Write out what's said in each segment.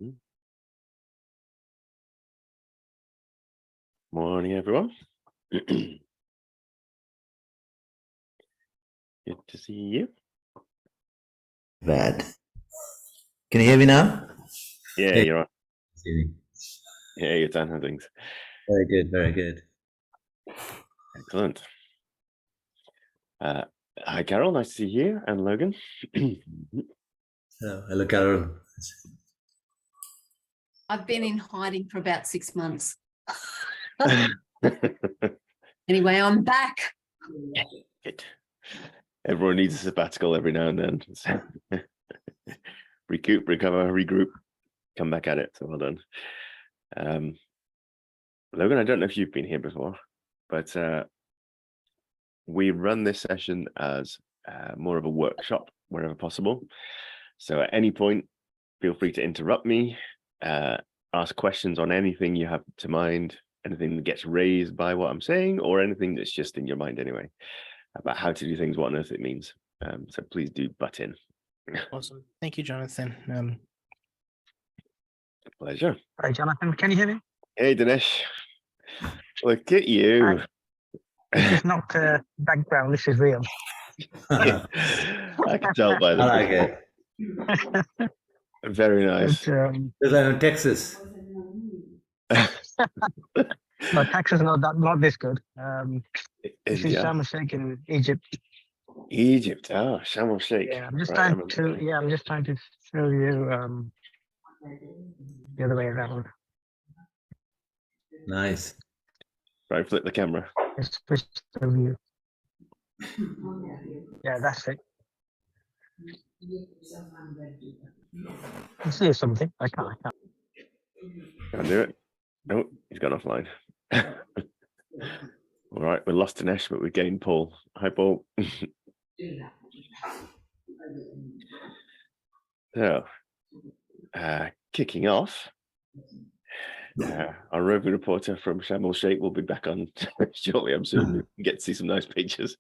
Mm. Morning, everyone. Good to see you. Bad. Can you hear me now? Yeah, Hey. you're on. Yeah, you're done with things. Very good, very good. Excellent. Hi, Carol. Nice to see you, and Logan. Hello, Carol. I've been in hiding for about 6 months. Anyway, I'm back. Good. Everyone needs a sabbatical every now and then. So recoup, recover, regroup, come back at it. So well done. Logan, I don't know if you've been here before, but we run this session as more of a workshop wherever possible. So at any point, feel free to interrupt me, ask questions on anything you have to mind, anything that gets raised by what I'm saying, or anything that's just in your mind anyway, about how to do things, what on earth it means. So please do butt in. Awesome. Thank you, Jonathan. Pleasure. Hi, Jonathan. Can you hear me? Hey, Dinesh. Look at you. This is not background. This is real. I can tell by the I like it. Very nice. It's like in Texas. No, Texas not this good. This is Yeah. Sharm el-Sheikh in Egypt. Egypt. Oh, Sharm el-Sheikh. Yeah, I'm just Right, trying to show you the other way around. Nice. Right, flip the camera. Just switch the view. Yeah, that's it. I see something. I can't. Can't do it. No, he's gone offline. All right, we lost Dinesh, but we gained Paul. Hi, Paul. So, kicking off, our roving reporter from Sharm el-Sheikh will be back on shortly. I'm soon. We can get to see some nice pictures.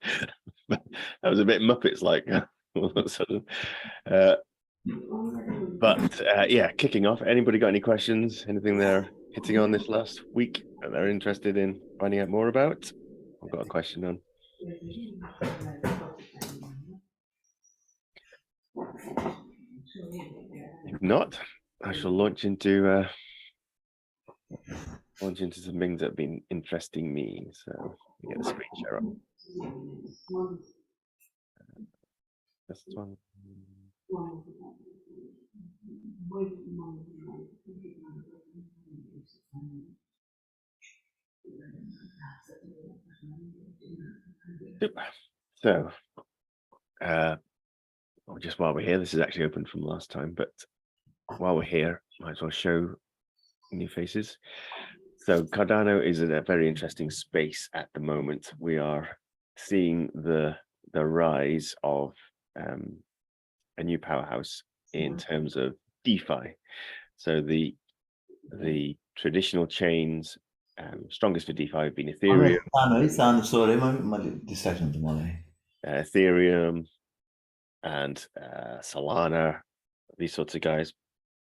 That was a bit Muppets-like all of a sudden. But yeah, kicking off. Anybody got any questions? Anything they're hitting on this last week that they're interested in finding out more about? I've got a question on. If not, I shall launch into some things that have been interesting me. So get the screen share up. This one. Super. So, just while we're here, this is actually open from last time, but while we're here, might as well show new faces. So Cardano is in a very interesting space at the moment. We are seeing the rise of a new powerhouse in terms of DeFi. So the traditional chains, strongest for DeFi have been Ethereum, Ethereum, and Solana, these sorts of guys.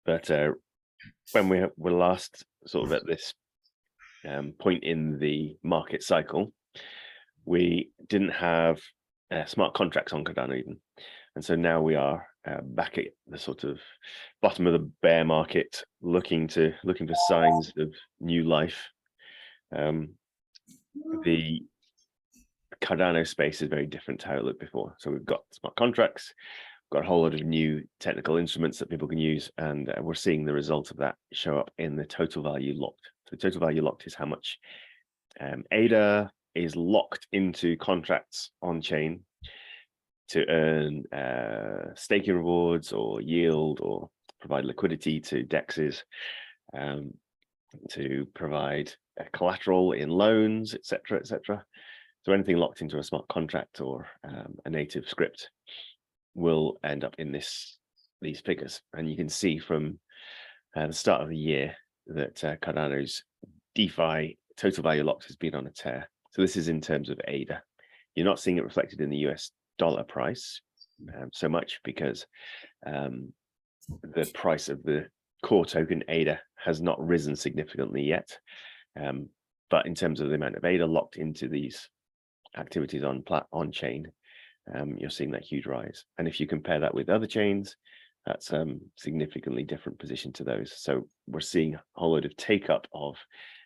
But when we were last sort of at this point in the market cycle, we didn't have smart contracts on Cardano even, and so now we are back at the sort of bottom of the bear market, looking for signs of new life. The Cardano space is very different to how it looked before. So we've got smart contracts, we've got a whole lot of new technical instruments that people can use, and we're seeing the result of that show up in the total value locked. So total value locked is how much ADA is locked into contracts on chain to earn staking rewards or yield, or provide liquidity to DEXs, to provide collateral in loans, etc., etc. So anything locked into a smart contract or a native script will end up in these figures. And you can see from the start of the year that Cardano's DeFi total value locked has been on a tear. So this is in terms of ADA. You're not seeing it reflected in the US dollar price so much, because the price of the core token ADA has not risen significantly yet, but in terms of the amount of ADA locked into these activities on chain, you're seeing that huge rise. And if you compare that with other chains, that's significantly different position to those. So we're seeing a whole load of take up of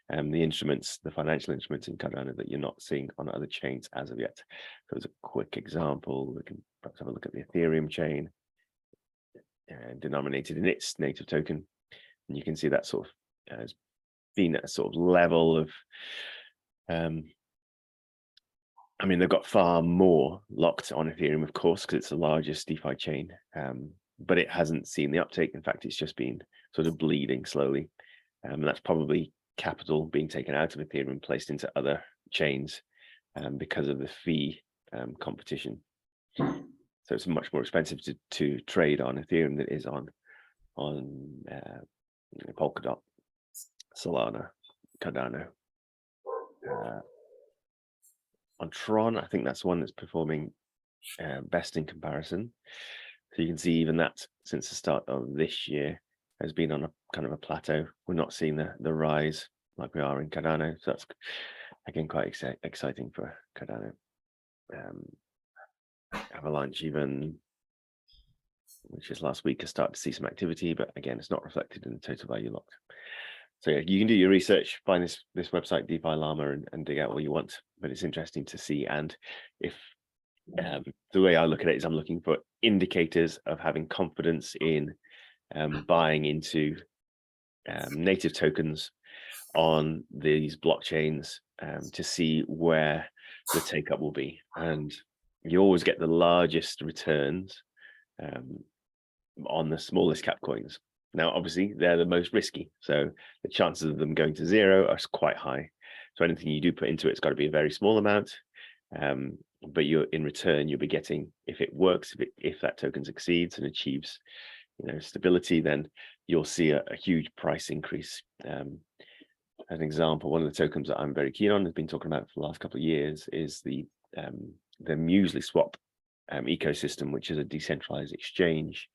the instruments, the financial instruments in Cardano that you're not seeing on other chains as of yet. So as a quick example, we can perhaps have a look at the Ethereum chain, denominated in its native token, and you can see that sort of has been at a sort of level of I mean, they've got far more locked on Ethereum, of course, because it's the largest DeFi chain, but it hasn't seen the uptake. In fact, it's just been sort of bleeding slowly. That's probably capital being taken out of Ethereum, placed into other chains because of the fee competition. So it's much more expensive to trade on Ethereum than it is on Polkadot, Solana, Cardano. On Tron, I think that's one that's performing best in comparison. So you can see even that since the start of this year has been on a kind of a plateau. We're not seeing the rise like we are in Cardano. So that's again quite exciting for Cardano. Avalanche even, which is last week, has started to see some activity, but again, it's not reflected in the total value locked. So yeah, you can do your research, find this website, DeFi Llama, and dig out what you want. But it's interesting to see. And if the way I look at it is I'm looking for indicators of having confidence in buying into native tokens on these blockchains to see where the take up will be. And you always get the largest returns on the smallest cap coins. Now, obviously, they're the most risky, so the chances of them going to zero are quite high. So anything you do put into it's got to be a very small amount, but in return you'll be getting, if it works, if that token succeeds and achieves, stability, then you'll see a huge price increase. As an example, one of the tokens that I'm very keen on, has been talking about for the last couple of years, is the Muesli Swap ecosystem, which is a decentralized exchange,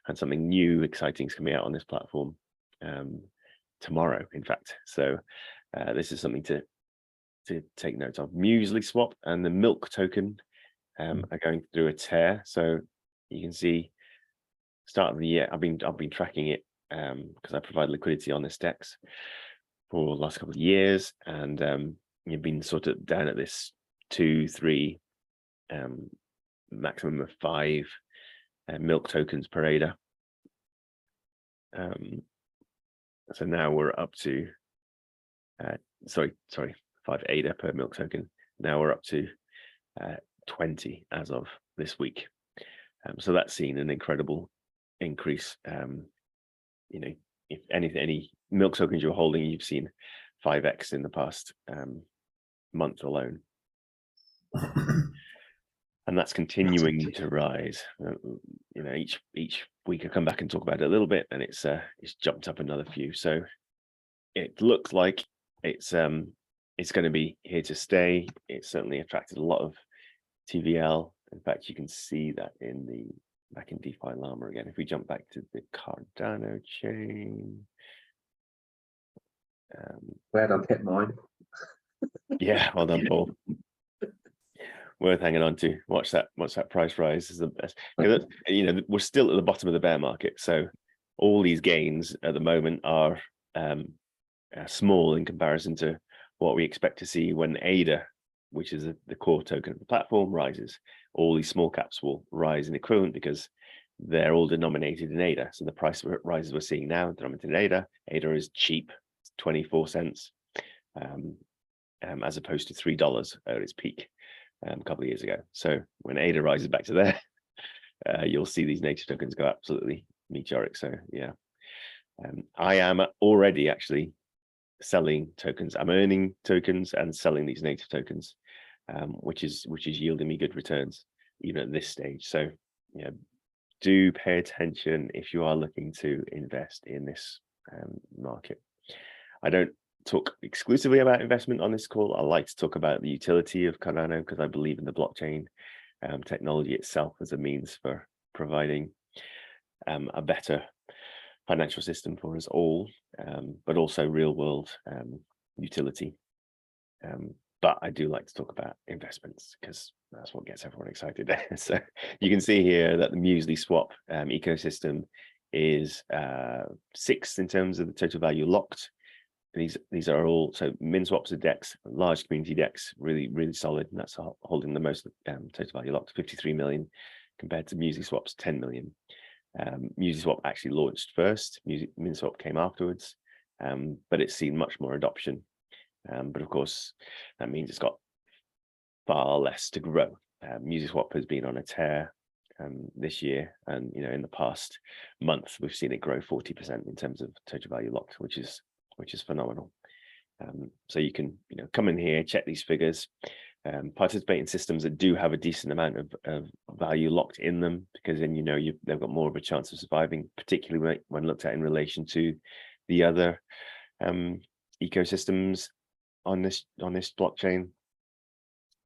and something new, exciting is coming out on this platform tomorrow, in fact. So this is something to take note of. Muesli Swap and the Milk token are going through a tear. So you can see start of the year, I've been tracking it because I provide liquidity on this DEX for the last couple of years, and you've been sort of down at this 2, 3, maximum of 5 milk tokens per ADA. So now we're up to 5 ADA per milk token. Now we're up to 20 as of this week. So that's seen an incredible increase. If any milk tokens you're holding, you've seen 5x in the past month alone. And that's continuing to rise. Each week I come back and talk about it a little bit, and it's jumped up another few. So it looks like it's going to be here to stay. It's certainly attracted a lot of TVL. In fact, you can see that back in DeFi Llama again. If we jump back to the Cardano chain, glad I've hit mine. Yeah, well done, Paul. Worth hanging on to. Watch that price rise is the best. We're still at the bottom of the bear market, so all these gains at the moment are small in comparison to what we expect to see when ADA, which is the core token of the platform, rises. All these small caps will rise in equivalent because they're all denominated in ADA. So the price rises we're seeing now denominated in ADA. ADA is cheap, 24 cents, as opposed to $3 at its peak a couple of years ago. So when ADA rises back to there, you'll see these native tokens go absolutely meteoric. So yeah, I am already actually selling tokens. I'm earning tokens and selling these native tokens, which is yielding me good returns even at this stage. So yeah, do pay attention if you are looking to invest in this market. I don't talk exclusively about investment on this call. I like to talk about the utility of Cardano because I believe in the blockchain technology itself as a means for providing a better financial system for us all, but also real world utility. But I do like to talk about investments because that's what gets everyone excited. So you can see here that the Muesli swap ecosystem is 6th in terms of the total value locked. These are all, so min swaps are DEX, large community DEX, really solid, and that's holding the most total value locked, 53 million, compared to Muesli swaps 10 million. Muesli swap actually launched first, min swap came afterwards, but it's seen much more adoption. But of course, that means it's got far less to grow. Muesli swap has been on a tear this year, and in the past month we've seen it grow 40% in terms of total value locked, which is phenomenal. So you can come in here, check these figures, participate in systems that do have a decent amount of value locked in them, because then they've got more of a chance of surviving, particularly when looked at in relation to the other ecosystems on this blockchain.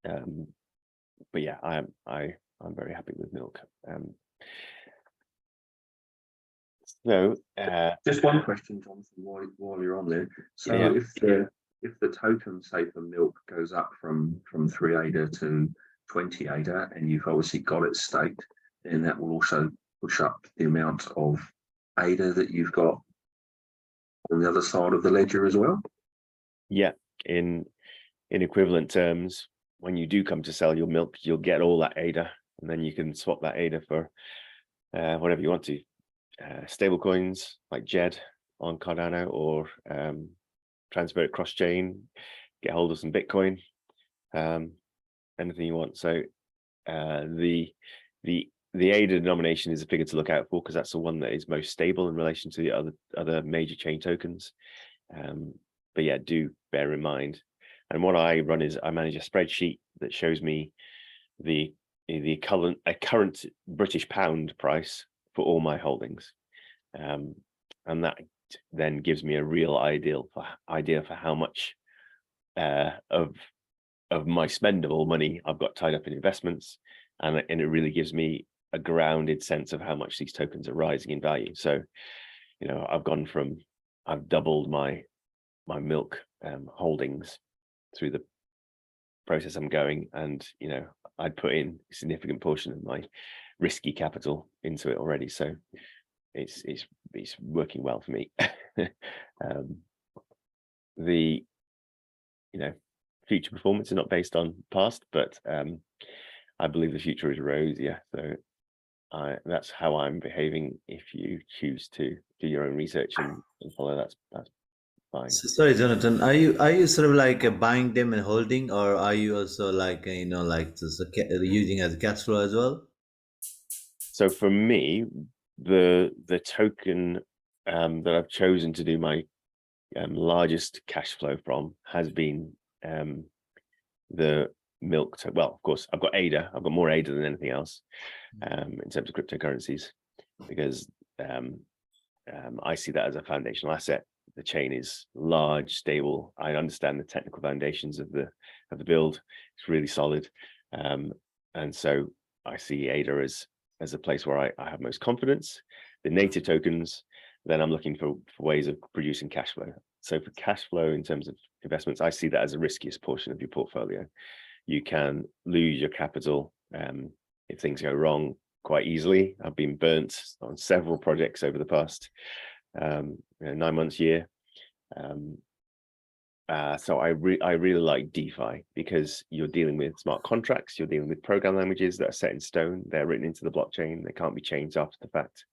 But yeah, I'm very happy with Milk. So Just one question, Jonathan, while you're on there. So yeah. if the token, say for Milk, goes up from 3 ADA to 20 ADA, and you've obviously got it staked, then that will also push up the amount of ADA that you've got on the other side of the ledger as well. Yeah, in equivalent terms, when you do come to sell your Milk, you'll get all that ADA, and then you can swap that ADA for whatever you want to. Stable coins like JED on Cardano, or transfer it cross chain, get hold of some Bitcoin, anything you want. So the ADA denomination is a figure to look out for, because that's the one that is most stable in relation to the other major chain tokens. But yeah, do bear in mind. And what I run is I manage a spreadsheet that shows me the current British pound price for all my holdings, and that then gives me a real idea for how much of my spendable money I've got tied up in investments, and it really gives me a grounded sense of how much these tokens are rising in value. So I've doubled my Milk holdings through the process I'm going, and I'd put in a significant portion of my risky capital into it already, so it's working well for me. The future performance is not based on past, but I believe the future is rosier. So that's how I'm behaving. If you choose to do your own research and follow, that's fine. So, sorry, Jonathan, are you sort of like buying them and holding, or are you also like just using as a cash flow as well? So for me, the token that I've chosen to do my largest cash flow from has been the Milk. Well, of course, I've got ADA. I've got more ADA than anything else in terms of cryptocurrencies, because I see that as a foundational asset. The chain is large, stable. I understand the technical foundations of the build. It's really solid, and so I see ADA as a place where I have most confidence. The native tokens, then I'm looking for ways of producing cash flow. So for cash flow in terms of investments, I see that as the riskiest portion of your portfolio. You can lose your capital if things go wrong quite easily. I've been burnt on several projects over the past 9 months, year. So I really like DeFi, because you're dealing with smart contracts, you're dealing with program languages that are set in stone, they're written into the blockchain, they can't be changed after the fact.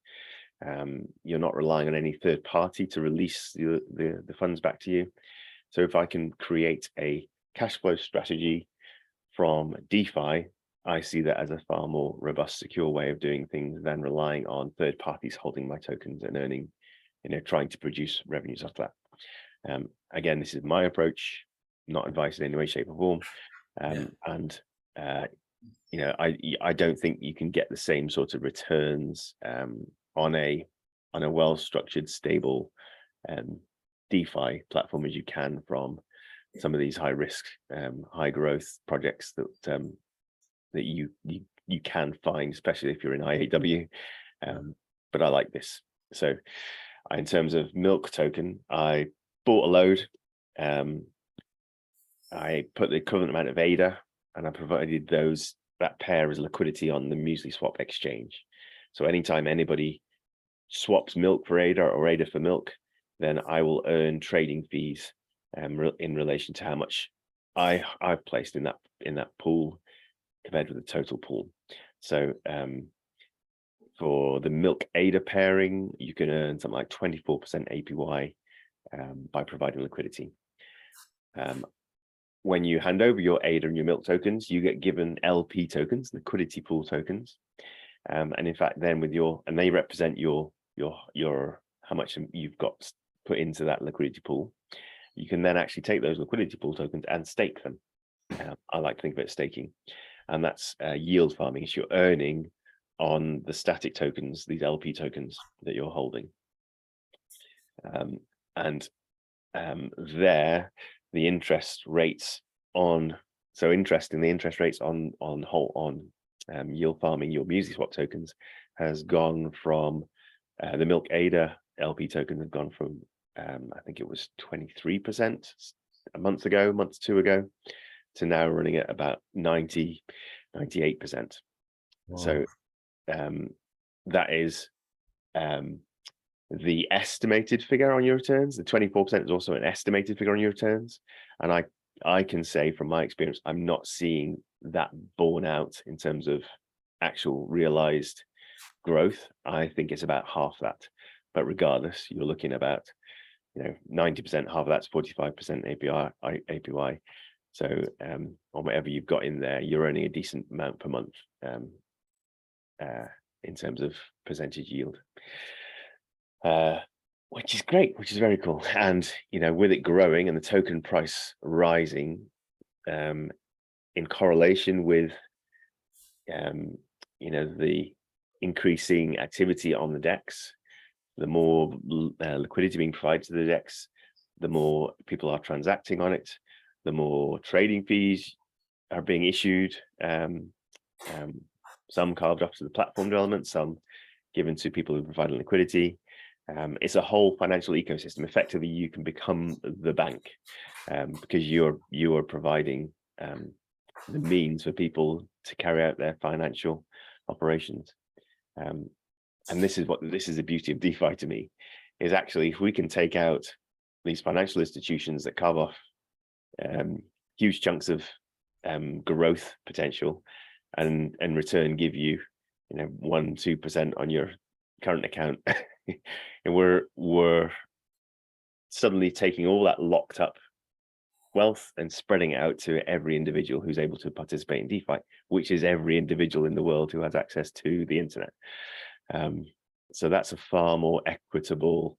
You're not relying on any third party to release the funds back to you. So if I can create a cash flow strategy from DeFi, I see that as a far more robust, secure way of doing things than relying on third parties holding my tokens and earning, trying to produce revenues off that. Again, this is my approach, not advice in any way, shape, or form. And I don't think you can get the same sort of returns on a well-structured, stable DeFi platform as you can from some of these high risk, high growth projects that you can find, especially if you're in IAW. But I like this. So in terms of milk token, I bought a load. I put the equivalent amount of ADA, and I provided that pair as liquidity on the Muesli Swap exchange. So anytime anybody swaps milk for ADA or ADA for milk, then I will earn trading fees in relation to how much I've placed in that pool compared with the total pool. So for the milk ADA pairing, you can earn something like 24% APY by providing liquidity. When you hand over your ADA and your milk tokens, you get given LP tokens, liquidity pool tokens, and in fact, then they represent your how much you've got put into that liquidity pool. You can then actually take those liquidity pool tokens and stake them. I like to think of it as staking, and that's yield farming. So you're earning on the static tokens, these LP tokens that you're holding, and there the interest rates on yield farming your Muesli Swap tokens has gone from the milk ADA LP tokens have gone from I think it was 23% a month or two ago, to now running at about 98%. Wow. So that is the estimated figure on your returns. The 24% is also an estimated figure on your returns, and I can say from my experience, I'm not seeing that borne out in terms of actual realized growth. I think it's about half that, but regardless, you're looking about 90%, half of that's 45% APY. So on whatever you've got in there, you're earning a decent amount per month in terms of percentage yield, which is great, which is very cool. And with it growing and the token price rising, in correlation with the increasing activity on the DEX, the more liquidity being provided to the DEX, the more people are transacting on it, the more trading fees are being issued, some carved off to the platform development, some given to people who provide liquidity. It's a whole financial ecosystem. Effectively, you can become the bank because you are providing the means for people to carry out their financial operations. And this is the beauty of DeFi to me, is actually if we can take out these financial institutions that carve off huge chunks of growth potential, and in return give you 1-2% on your current account, and we're suddenly taking all that locked up wealth and spreading it out to every individual who's able to participate in DeFi, which is every individual in the world who has access to the internet. So that's a far more equitable,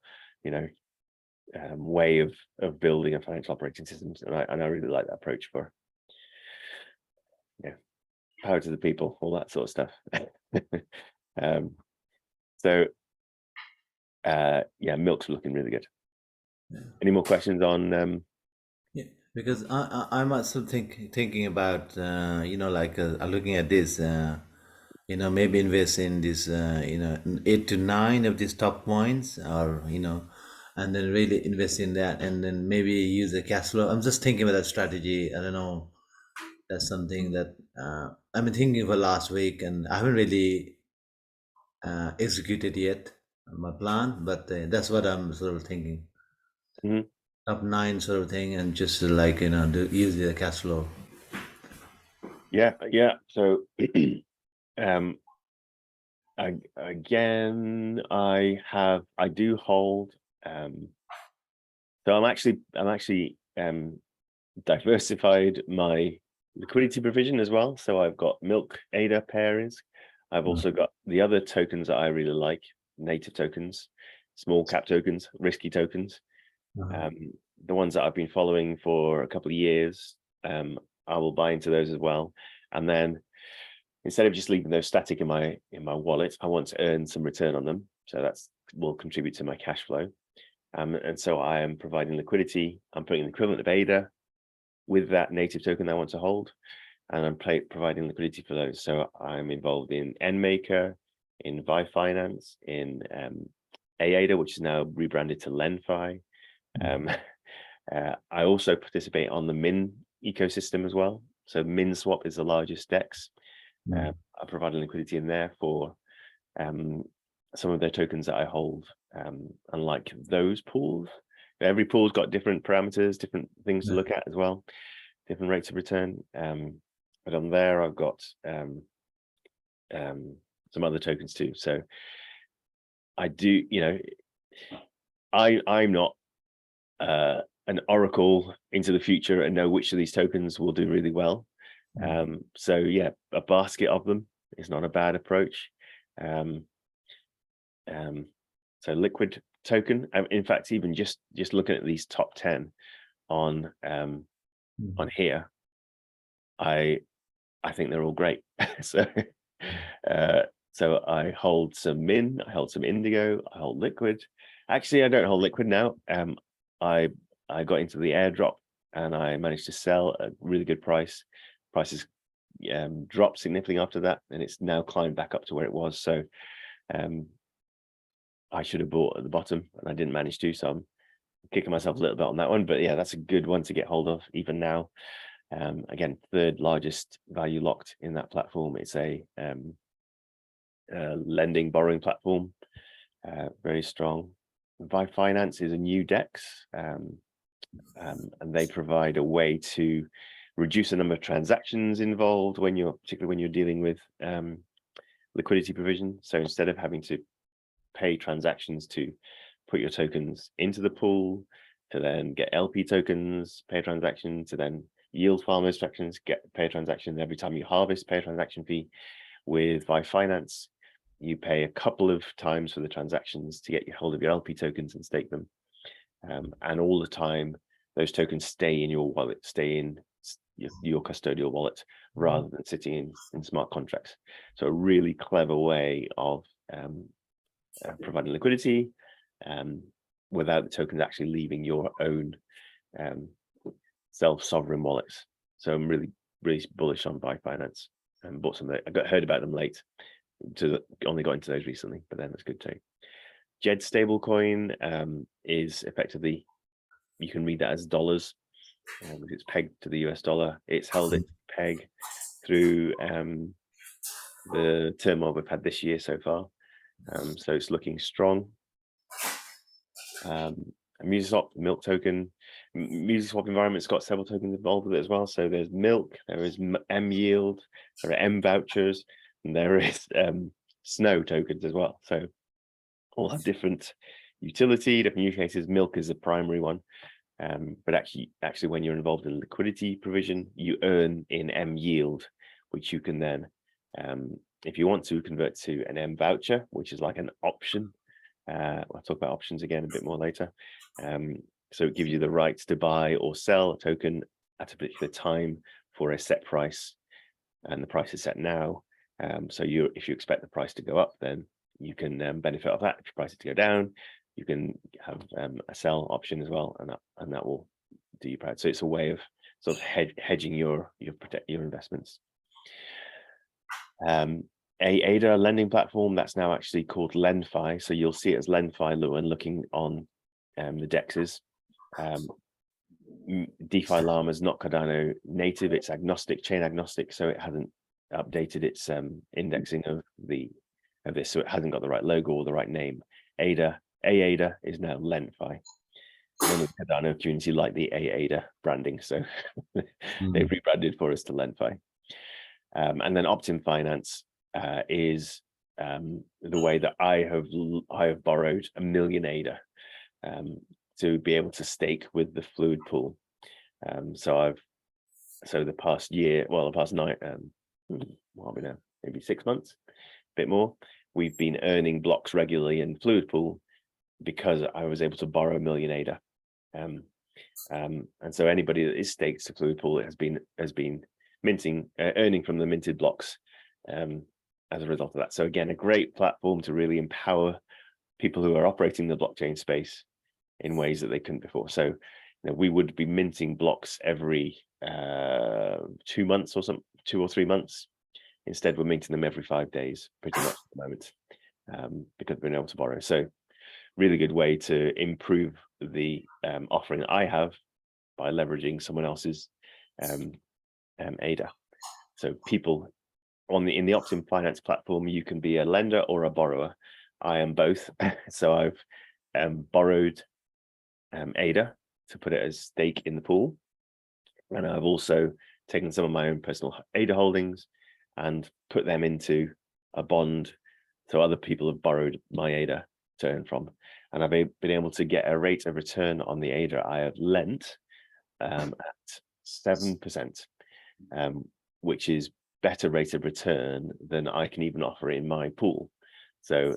way of building a financial operating system, and I really like that approach for power to the people, all that sort of stuff. So milk's looking really good. Any more questions on Yeah, because I'm also thinking about looking at this, maybe invest in this 8 to 9 of these top coins, or and then really invest in that, and then maybe use the cash flow. I'm just thinking about that strategy. I don't know, that's something that I've been thinking for last week, and I haven't really executed yet my plan, but that's what I'm sort of thinking. Mhm. Top 9 sort of thing, and just use the cash flow. Yeah. So again, I do hold. So I'm actually diversified my liquidity provision as well. So I've got milk ADA pairings. I've also got the other tokens that I really like, native tokens, small cap tokens, risky tokens. The ones that I've been following for a couple of years, I will buy into those as well. And then instead of just leaving those static in my wallet, I want to earn some return on them. So that's will contribute to my cash flow. And so I am providing liquidity. I'm putting the equivalent of ADA with that native token I want to hold, and I'm providing liquidity for those. So I'm involved in NMaker, in Vi Finance, in AADA, which is now rebranded to LenFi. I also participate on the Min ecosystem as well. So MinSwap is the largest DEX. I provide liquidity in there for some of their tokens that I hold. Unlike those pools, every pool's got different parameters, different things to look at as well, different rates of return. But on there, I've got some other tokens too. So I do, I'm not an oracle into the future and know which of these tokens will do really well. So yeah, a basket of them is not a bad approach. So liquid token, in fact, even just looking at these top 10 on here, I think they're all great. So so I hold some Min, I hold some Indigo, I hold Liquid. Actually, I don't hold Liquid now. I got into the airdrop and I managed to sell at a really good price. Prices dropped significantly after that, and it's now climbed back up to where it was. So I should have bought at the bottom and I didn't manage to, so I'm kicking myself a little bit on that one. But yeah, that's a good one to get hold of even now. Again, third largest value locked in that platform. It's a lending borrowing platform, very strong. Vi Finance is a new DEX, and they provide a way to reduce the number of transactions involved particularly when you're dealing with liquidity provision. So instead of having to pay transactions to put your tokens into the pool, to then get LP tokens, pay a transaction, to then yield farm those transactions, pay a transaction. Every time you harvest, pay a transaction fee. With Vi Finance, you pay a couple of times for the transactions to get hold of your LP tokens and stake them. And all the time, those tokens stay in your wallet, stay in your custodial wallet, rather than sitting in smart contracts. So a really clever way of providing liquidity without the tokens actually leaving your own self-sovereign wallets. So I'm really bullish on Vi Finance, and bought some of it. I heard about them late, only got into those recently, but then that's good too. JED stablecoin is effectively, you can read that as dollars. It's pegged to the US dollar. It's held its peg through the turmoil we've had this year so far. So it's looking strong. MuseSwap, Milk token. MuseSwap environment's got several tokens involved with it as well. So there's Milk, there is M Yield, there are M vouchers, and there is Snow tokens as well. So all have different utility, different use cases. Milk is the primary one. But actually when you're involved in liquidity provision, you earn in M Yield, which you can then, if you want to, convert to an M voucher, which is like an option. I'll talk about options again a bit more later. So it gives you the right to buy or sell a token at a particular time for a set price, and the price is set now. So if you expect the price to go up, then you can benefit off that. If you price it to go down, you can have a sell option as well, and that will do you proud. So it's a way of sort of hedging your investments. ADA lending platform, that's now actually called LenFi. So you'll see it as LenFi when looking on the DEXs. DeFi Llama is not Cardano native, it's agnostic, chain agnostic, so it hasn't updated its indexing of this, so it hasn't got the right logo or the right name. ADA is now LenFi. The Cardano community like the ADA branding, so they've rebranded for us to LenFi. And then Optim Finance is the way that I have borrowed 1 million ADA to be able to stake with the fluid pool. So the past year, well, the past night, what have we now? Maybe 6 months, a bit more. We've been earning blocks regularly in fluid pool because I was able to borrow 1 million ADA. And so anybody that is staked to fluid pool has been minting, earning from the minted blocks as a result of that. So again, a great platform to really empower people who are operating the blockchain space in ways that they couldn't before. So we would be minting blocks every 2 months or 2 or 3 months. Instead, we're minting them every 5 days, pretty much at the moment, because we're able to borrow. So really good way to improve the offering that I have by leveraging someone else's ADA. So people in the Optim Finance platform, you can be a lender or a borrower. I am both. So I've borrowed ADA to put it as stake in the pool, and I've also taken some of my own personal ADA holdings and put them into a bond. So other people have borrowed my ADA to earn from, and I've been able to get a rate of return on the ADA I have lent at 7%, which is better rate of return than I can even offer in my pool. So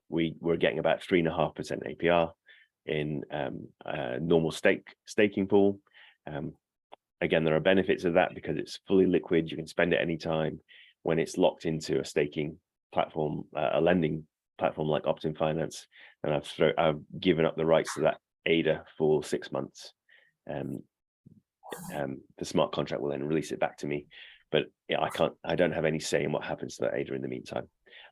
we're getting about 3.5% APR in a normal staking pool. Again, there are benefits of that because it's fully liquid. You can spend it anytime. When it's locked into a staking platform, a lending platform like Optim Finance, and I've given up the rights to that ADA for 6 months. The smart contract will then release it back to me, but yeah, I don't have any say in what happens to that ADA in the meantime.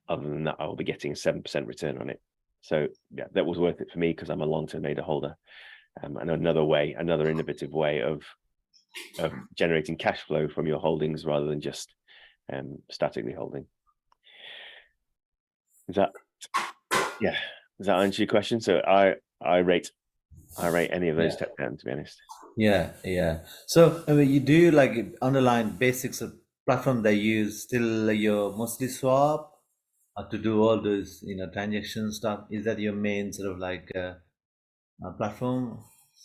Other than that, I will be getting a 7% return on it. So yeah, that was worth it for me because I'm a long-term ADA holder. And another innovative way of generating cash flow from your holdings rather than just statically holding. Does that answer your question? So I rate any of those 10 down, to be honest. Yeah. So I mean, you do like underlying basics of platform they use still your mostly swap to do all those transaction stuff. Is that your main sort of like platform?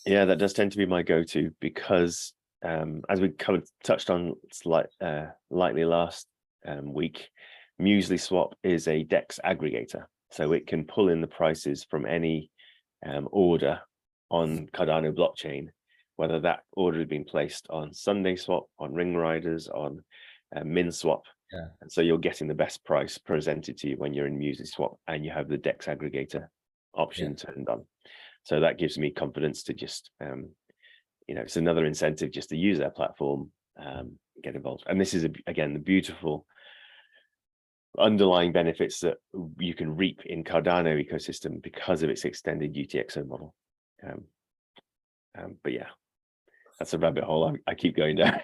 Yeah, that does tend to be my go-to because as we kind of touched on lightly last week, Muesli Swap is a DEX aggregator, so it can pull in the prices from any order on Cardano blockchain, whether that order has been placed on Sunday Swap, on Ring Riders, on Min Swap. Yeah. And so you're getting the best price presented to you when you're in Muesli Swap and you have the DEX aggregator option turned on. So that gives me confidence to just, it's another incentive just to use their platform, get involved. And this is, again, the beautiful underlying benefits that you can reap in Cardano ecosystem because of its extended UTXO model. But yeah, that's a rabbit hole I keep going down.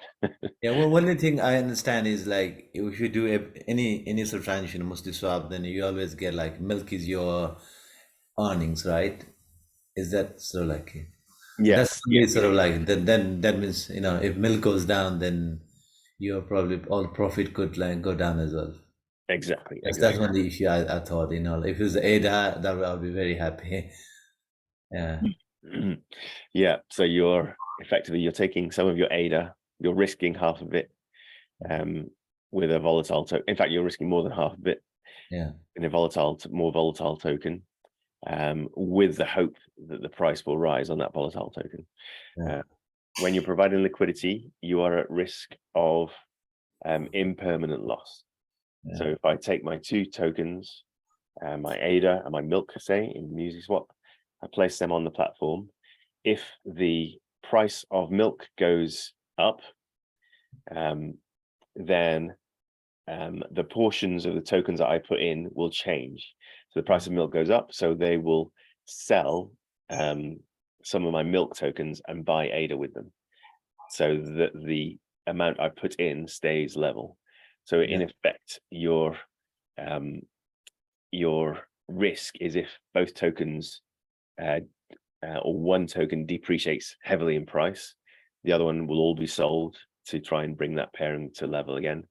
Yeah, well, one thing I understand is like if you do any sort of transaction, mostly swap, then you always get like milk is your earnings, right? Is that sort of like Yes, that's sort of like then that means if milk goes down, then you're probably all profit could like go down as well. exactly. That's one of the issue I thought, if it was ADA, that I'll be very happy. Yeah. Yeah, so you're taking some of your ADA, you're risking half of it with a volatile token. In fact, you're risking more than half of it in a more volatile token, with the hope that the price will rise on that volatile token. When you're providing liquidity, you are at risk of impermanent loss. So if I take my two tokens, my ADA and my milk, say, in Muesli Swap, I place them on the platform. If the price of milk goes up, then the portions of the tokens that I put in will change. So the price of milk goes up, so they will sell some of my milk tokens and buy ADA with them, so that the amount I put in stays level. So in effect, your risk is if both tokens or one token depreciates heavily in price, the other one will all be sold to try and bring that pairing to level again.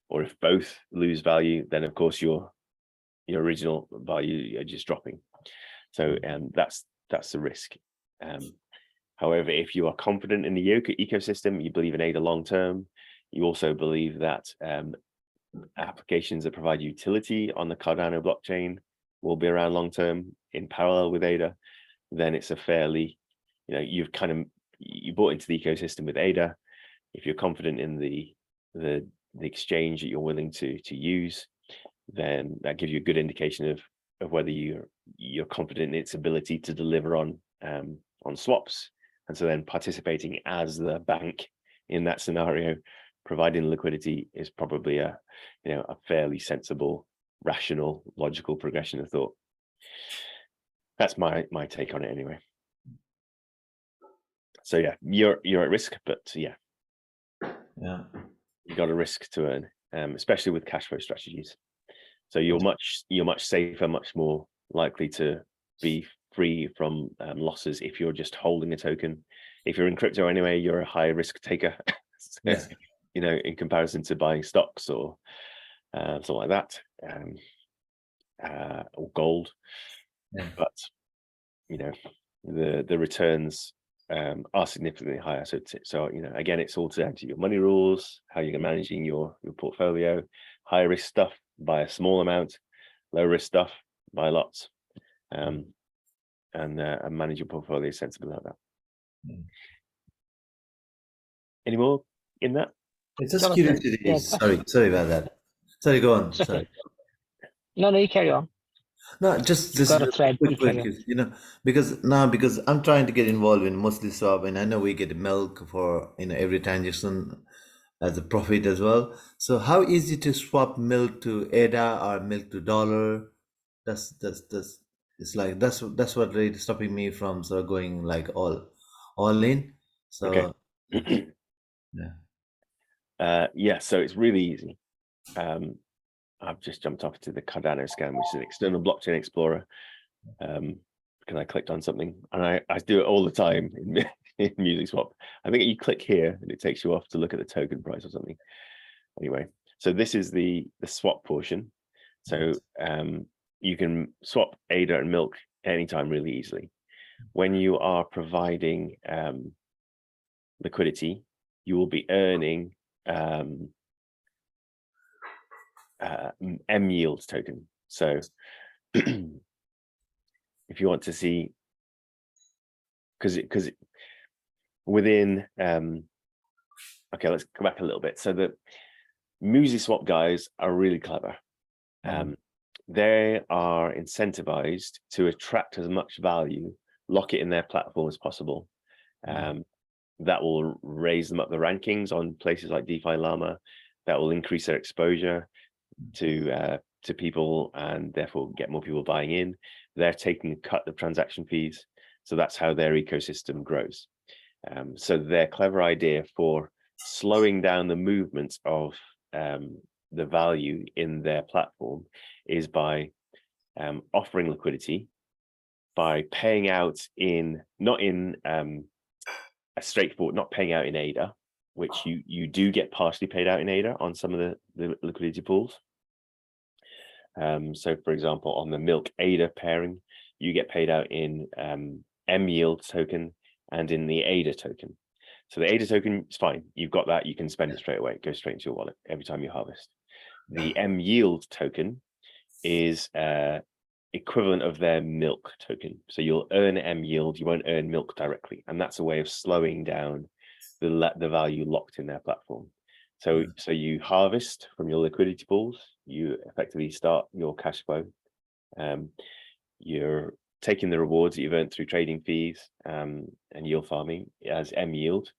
Or if both lose value, then of course your original value are just dropping. So that's the risk. However, if you are confident in the ecosystem, you believe in ADA long term, you also believe that applications that provide utility on the Cardano blockchain will be around long term in parallel with ADA, then it's a fairly, you bought into the ecosystem with ADA. If you're confident in the exchange that you're willing to use, then that gives you a good indication of whether you're confident in its ability to deliver on swaps. And so then participating as the bank in that scenario, providing liquidity, is probably a fairly sensible, rational, logical progression of thought. That's my take on it anyway. So yeah, you're at risk, but yeah, Yeah. you got a risk to earn, especially with cash flow strategies. So you're much safer, much more likely to be free from losses if you're just holding a token. If you're in crypto anyway, you're a high risk taker. So, Yeah. you know, in comparison to buying stocks or something like that, or gold. Yeah. But you know, the returns are significantly higher. So you know, again, it's all down to your money rules, how you're managing your portfolio. High risk stuff, buy a small amount. Low risk stuff, buy lots, and manage your portfolio sensibly like that. Mm. Any more in that? It's just Jonathan, curiosity. yeah, Sorry about that. Sorry, go on. It's okay. Sorry. No, you carry on. No, just You've got a thread, you carry on. you know, because I'm trying to get involved in mostly swap, and I know we get milk for every transaction as a profit as well. So how easy to swap milk to ADA or milk to dollar? That's it's like that's what really stopping me from sort of going like all in. Okay. So yeah. Yeah, so it's really easy. I've just jumped off to the Cardano scan, which is an external blockchain explorer, because I clicked on something, and I do it all the time in MusicSwap. I think you click here and it takes you off to look at the token price or something. Anyway, so this is the swap portion. So you can swap ADA and milk anytime really easily. When you are providing liquidity, you will be earning M yield token. So if you want to see, because within okay, let's go back a little bit. So the MusicSwap guys are really clever. They are incentivized to attract as much value, lock it in their platform as possible. That will raise them up the rankings on places like DeFi Llama. That will increase their exposure to people, and therefore get more people buying in. They're taking a cut of transaction fees, so that's how their ecosystem grows. So their clever idea for slowing down the movement of the value in their platform is by offering liquidity, by paying out not paying out in ADA, which you do get partially paid out in ADA on some of the liquidity pools. So for example, on the milk ADA pairing, you get paid out in M yield token and in the ADA token. So the ADA token is fine. You've got that. You can spend it straight away. It goes straight into your wallet every time you harvest. The M yield token is equivalent of their milk token. So you'll earn M yield. You won't earn milk directly. And that's a way of slowing down the value locked in their platform. So you harvest from your liquidity pools. You effectively start your cash flow. You're taking the rewards that you've earned through trading fees and yield farming as M yield.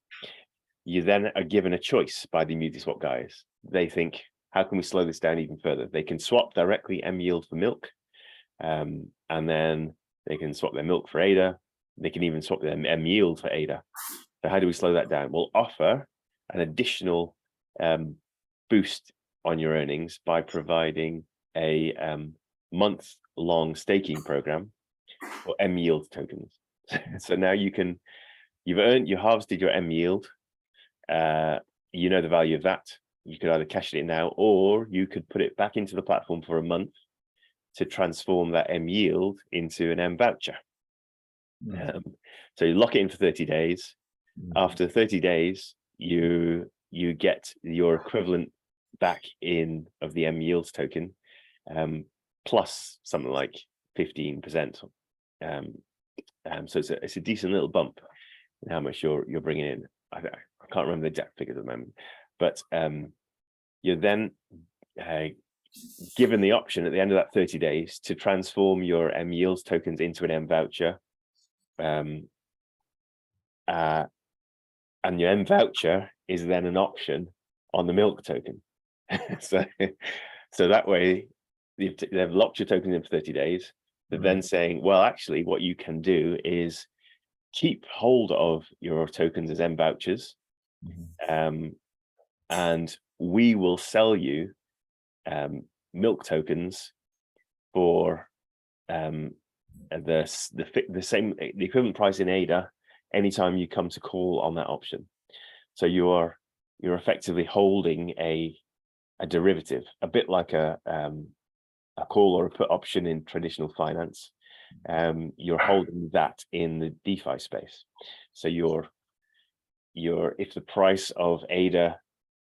You then are given a choice by the MusicSwap guys. They think, how can we slow this down even further? They can swap directly M yield for milk, and then they can swap their milk for ADA. They can even swap their M yield for ADA. So how do we slow that down? We'll offer an additional boost on your earnings by providing a month-long staking program for M yield tokens. So now you've harvested your M yield. You know the value of that. You could either cash it in now, or you could put it back into the platform for a month to transform that M yield into an M voucher. So you lock it in for 30 days. After 30 days, you get your equivalent back in of the M yields token, plus something like 15%. So it's a decent little bump in how much you're bringing in. I can't remember the exact figures at the moment, but you're then given the option at the end of that 30 days to transform your M yields tokens into an M voucher. And your M voucher is then an option on the milk token. So that way they've locked your token in for 30 days. They're then saying, well, actually, what you can do is keep hold of your tokens as M vouchers, and we will sell you milk tokens for the equivalent price in ADA anytime you come to call on that option. So you're effectively holding a derivative, a bit like a call or a put option in traditional finance. You're holding that in the DeFi space. So if the price of ADA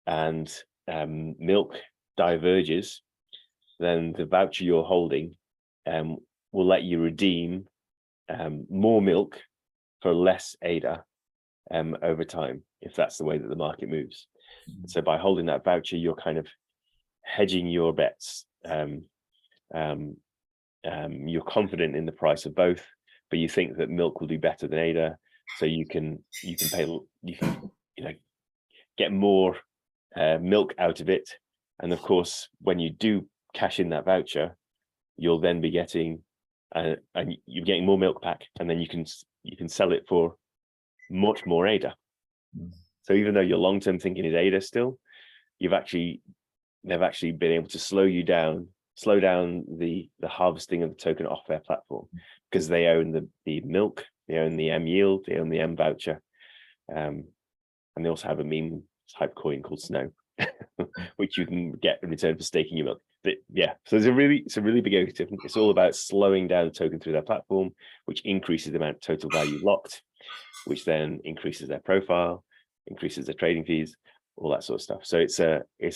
and milk diverges, then the voucher you're holding will let you redeem more milk for less ADA over time, if that's the way that the market moves. So by holding that voucher, you're kind of hedging your bets. You're confident in the price of both, but you think that milk will do better than ADA, so you can get more milk out of it. And of course, when you do cash in that voucher, you'll then be getting and you're getting more milk back, and then you can sell it for much more ADA. So even though your long-term thinking is ADA still, they've actually been able to slow down the harvesting of the token off their platform, because they own the milk, they own the M yield, they own the M voucher, and they also have a meme type coin called Snow, which you can get in return for staking your milk. But yeah, so it's a really big ecosystem. It's all about slowing down the token through their platform, which increases the amount of total value locked, which then increases their profile, increases their trading fees, all that sort of stuff. So it's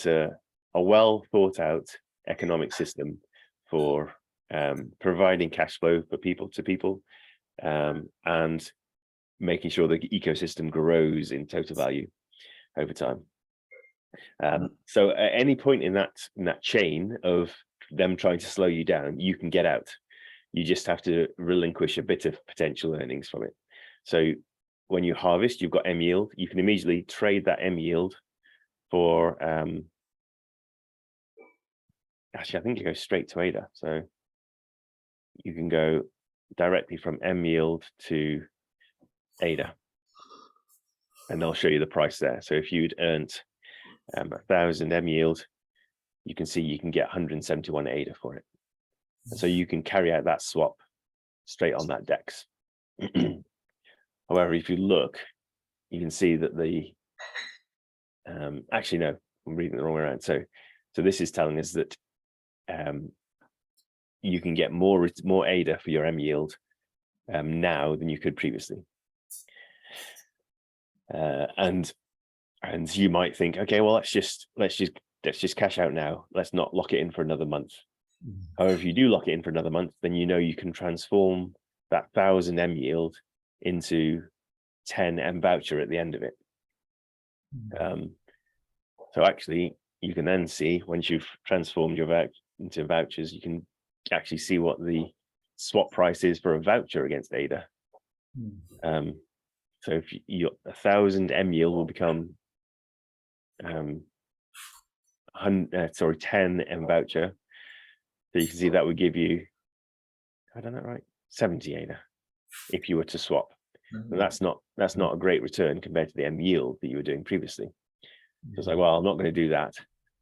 a well thought out economic system for providing cash flow for people, and making sure the ecosystem grows in total value over time. So at any point in that chain of them trying to slow you down, you can get out. You just have to relinquish a bit of potential earnings from it. So when you harvest, you've got M yield. You can immediately trade that M yield for actually, I think it goes straight to ADA. So you can go directly from M yield to ADA, and they'll show you the price there. So if you'd earned 1,000 M yield, you can see you can get 171 ADA for it. And so you can carry out that swap straight on that DEX. However, if you look, you can see that the actually no, I'm reading the wrong way around. So this is telling us that you can get more ADA for your M yield now than you could previously. And you might think, okay, well, let's just cash out now. Let's not lock it in for another month. However, if you do lock it in for another month, then you know you can transform that 1,000 M yield into 10 M voucher at the end of it. So actually, you can then see, once you've transformed your voucher into vouchers, you can actually see what the swap price is for a voucher against ADA. So if you 1,000 M yield will become 10 M voucher. So you can see that would give you, I don't know, right, 70 ADA if you were to swap. And that's not a great return compared to the M yield that you were doing previously. So it's like, well, I'm not going to do that.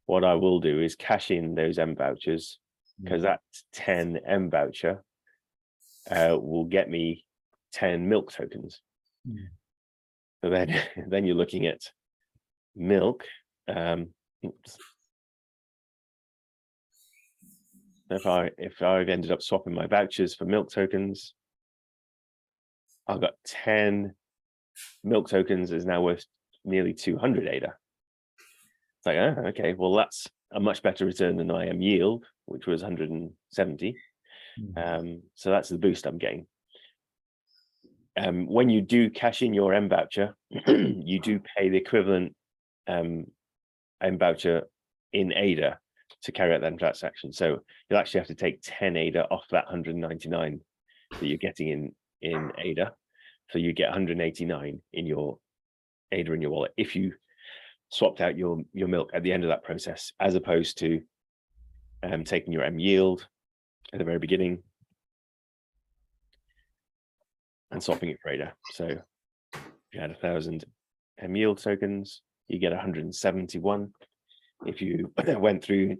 What I will do is cash in those M vouchers, because that 10 M voucher will get me 10 milk tokens. So then you're looking at milk. If I've ended up swapping my vouchers for milk tokens, I've got 10 milk tokens is now worth nearly 200 ADA. It's like, oh, okay, well, that's a much better return than I am yield, which was 170. So that's the boost I'm getting. When you do cash in your M voucher, you do pay the equivalent M voucher in ADA to carry out that transaction. So you'll actually have to take 10 ADA off that 199 that you're getting in ADA. So you get 189 in your ADA in your wallet if you swapped out your milk at the end of that process, as opposed to taking your M yield at the very beginning and swapping it for ADA. So if you had 1,000 yield tokens, you get 171. If you went through,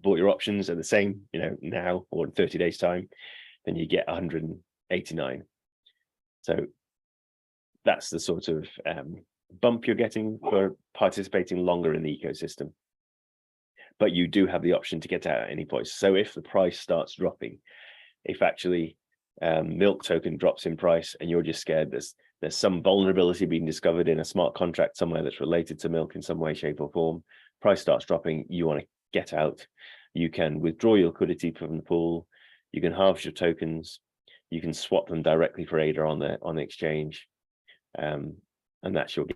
bought your options at the same, now or in 30 days time, then you get 189. So that's the sort of bump you're getting for participating longer in the ecosystem. But you do have the option to get out at any point. So if the price starts dropping, if actually milk token drops in price and you're just scared there's some vulnerability being discovered in a smart contract somewhere that's related to milk in some way, shape or form, price starts dropping, you want to get out, you can withdraw your liquidity from the pool, you can halve your tokens, you can swap them directly for ADA on the exchange, and that's your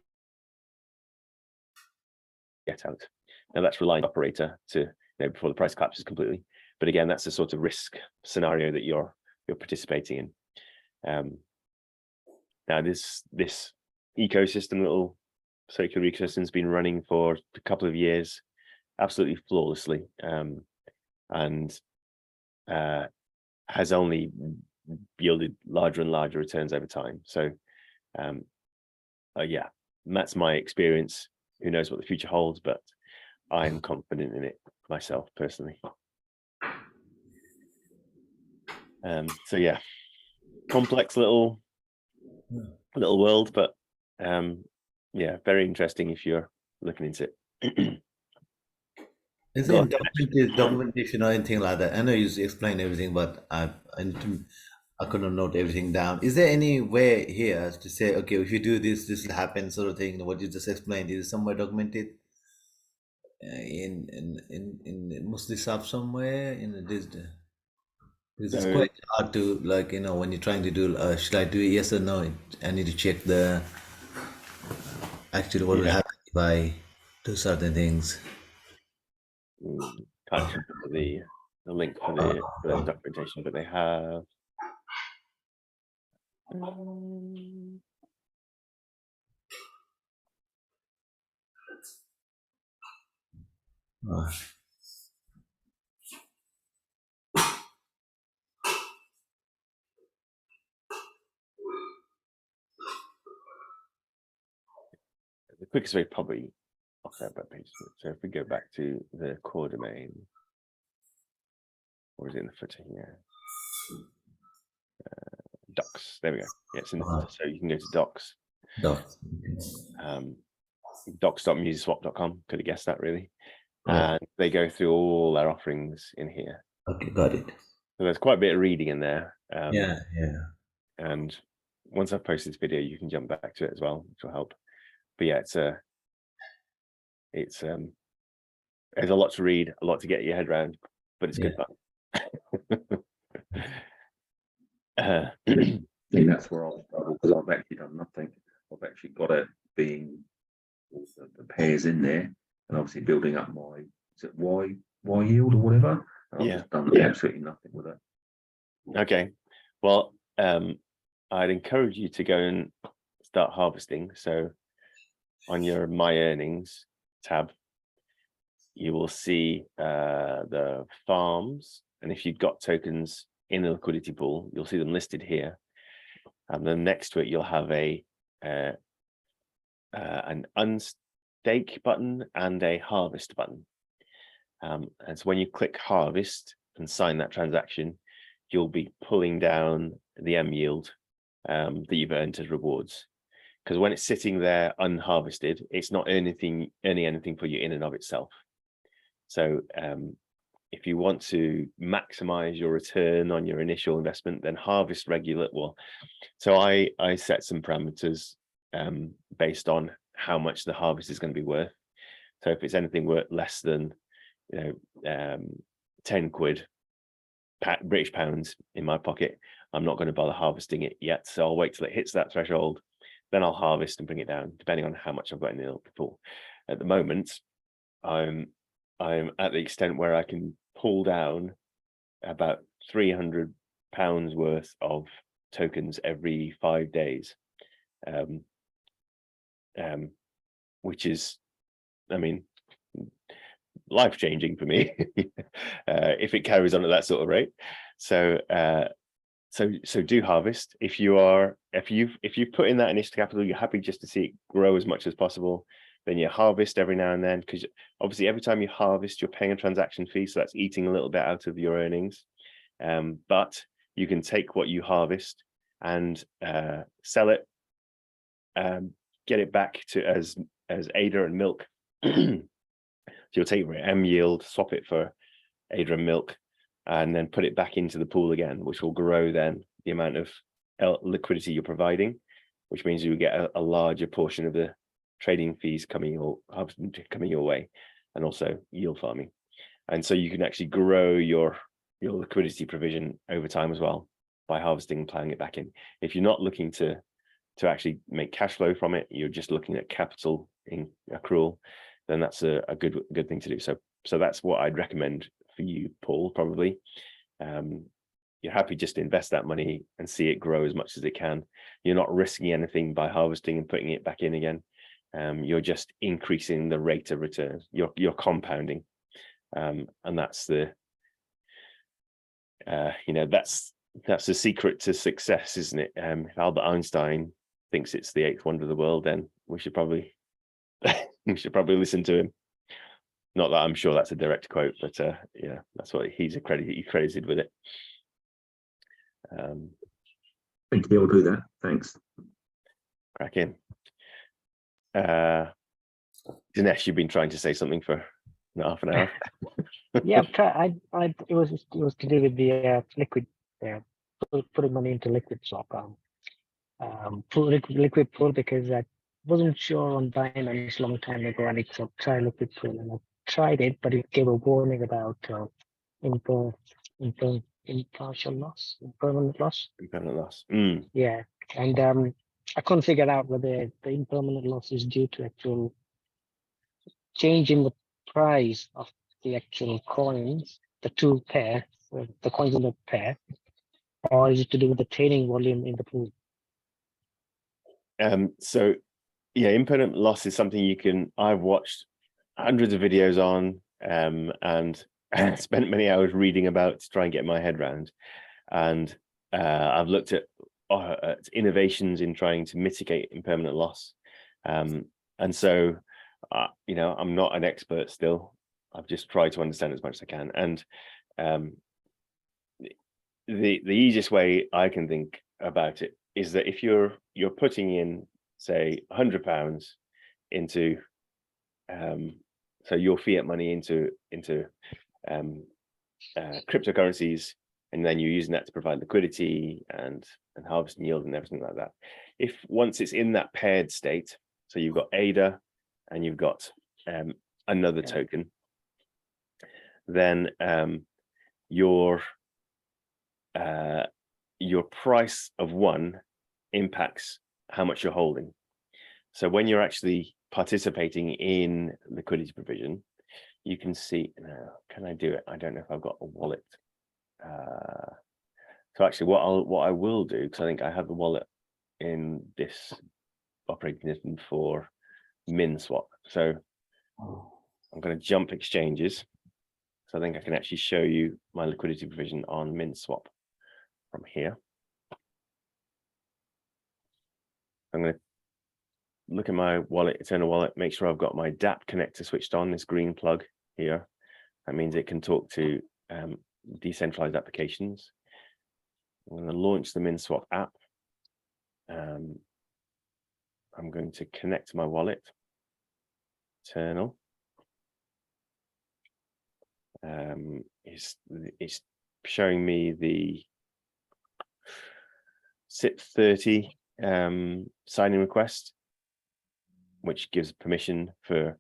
get out. Now that's relying on the operator to before the price collapses completely, but again that's the sort of risk scenario that you're participating in. Now this ecosystem, little circular ecosystem, has been running for a couple of years absolutely flawlessly, and has only yielded larger and larger returns over time. So yeah, that's my experience. Who knows what the future holds, but I'm confident in it myself personally. So yeah, complex little world, but yeah, very interesting if you're looking into it. Is there documentation or anything like that? I know you explained everything, but I couldn't note everything down. Is there any way here to say, okay, if you do this, this will happen, sort of thing? What you just explained, is it somewhere documented in Muslim app somewhere in this? Because it's quite hard to, like, when you're trying to do, should I do it, yes or no? I need to check actually what will happen if I do certain things. Can't check for the link for the documentation, but they have. The quickest way probably off that web page. So if we go back to the core domain, or is it in the footer here? Docs. There we go. Yeah, it's in the footer. So you can go to docs. Docs.museswap.com. Could have guessed that really. And they go through all their offerings in here. Okay, got it. So there's quite a bit of reading in there. Yeah. And once I've posted this video, you can jump back to it as well, which will help. But yeah, it's there's a lot to read, a lot to get your head around, but it's good fun. I think that's where I'll struggle, because I've actually done nothing. I've actually got it being the pairs in there, and obviously building up my Y yield or whatever. And I've just done absolutely nothing with it. Okay, well, I'd encourage you to go and start harvesting. So on your My Earnings tab, you will see the farms, and if you've got tokens in the liquidity pool, you'll see them listed here. And then next to it, you'll have an unstake button and a harvest button. And so when you click harvest and sign that transaction, you'll be pulling down the M yield that you've earned as rewards. Because when it's sitting there unharvested, it's not earning anything for you in and of itself. So if you want to maximize your return on your initial investment, then harvest regular. Well, so I set some parameters based on how much the harvest is going to be worth. So if it's anything worth less than 10 quid, British pounds in my pocket, I'm not going to bother harvesting it yet. So I'll wait till it hits that threshold, then I'll harvest and bring it down, depending on how much I've got in the pool. At the moment, I'm at the extent where I can pull down about £300 worth of tokens every 5 days, which is, I mean, life-changing for me if it carries on at that sort of rate. So so do harvest. If you put in that initial capital, you're happy just to see it grow as much as possible, then you harvest every now and then, because obviously every time you harvest, you're paying a transaction fee, so that's eating a little bit out of your earnings. But you can take what you harvest and sell it, get it back to as ADA and milk. So you'll take your M yield, swap it for ADA and milk, and then put it back into the pool again, which will grow then the amount of liquidity you're providing, which means you get a larger portion of the trading fees coming your way, and also yield farming. And so you can actually grow your liquidity provision over time as well by harvesting and planning it back in. If you're not looking to actually make cash flow from it, you're just looking at capital in accrual, then that's a good thing to do. So that's what I'd recommend for you, Paul, probably. You're happy just to invest that money and see it grow as much as it can. You're not risking anything by harvesting and putting it back in again. You're just increasing the rate of return. You're compounding, and that's the that's the secret to success, isn't it? If Albert Einstein thinks it's the eighth wonder of the world, then we should probably listen to him. Not that I'm sure that's a direct quote, but yeah, that's what he's credited with it. Thank you. I'll do that. Thanks. Crack in. Dinesh, you've been trying to say something for half an hour. Yeah, it was to do with the liquid, putting money into liquid swap, liquid pool, because I wasn't sure on Binance a long time ago, and it's a try liquid pool, and I tried it, but it gave a warning about impartial loss, impermanent loss. Impermanent loss. Yeah, and I couldn't figure out whether the impermanent loss is due to actual change in the price of the actual coins, the two pair, the coins in the pair, or is it to do with the trading volume in the pool? So yeah, impermanent loss is something I've watched hundreds of videos on, and spent many hours reading about to try and get my head around. And I've looked at innovations in trying to mitigate impermanent loss. And so, I'm not an expert still. I've just tried to understand as much as I can. And the easiest way I can think about it is that if you're putting in, say, £100 into so your fiat money into cryptocurrencies, and then you're using that to provide liquidity and harvest and yield and everything like that. If once it's in that paired state, so you've got ADA and you've got another token, then your price of one impacts how much you're holding. So when you're actually participating in liquidity provision, you can see now. Can I do it? I don't know if I've got a wallet. So actually, what I will do, because I think I have the wallet in this operating system for MinSwap. So I'm going to jump exchanges. So I think I can actually show you my liquidity provision on MinSwap from here. I'm going to look at my wallet, Eternal Wallet, make sure I've got my DApp connector switched on, this green plug here. That means it can talk to decentralized applications. I'm going to launch the MinSwap app. I'm going to connect my wallet, Eternal. It's showing me the SIP30 signing request, which gives permission for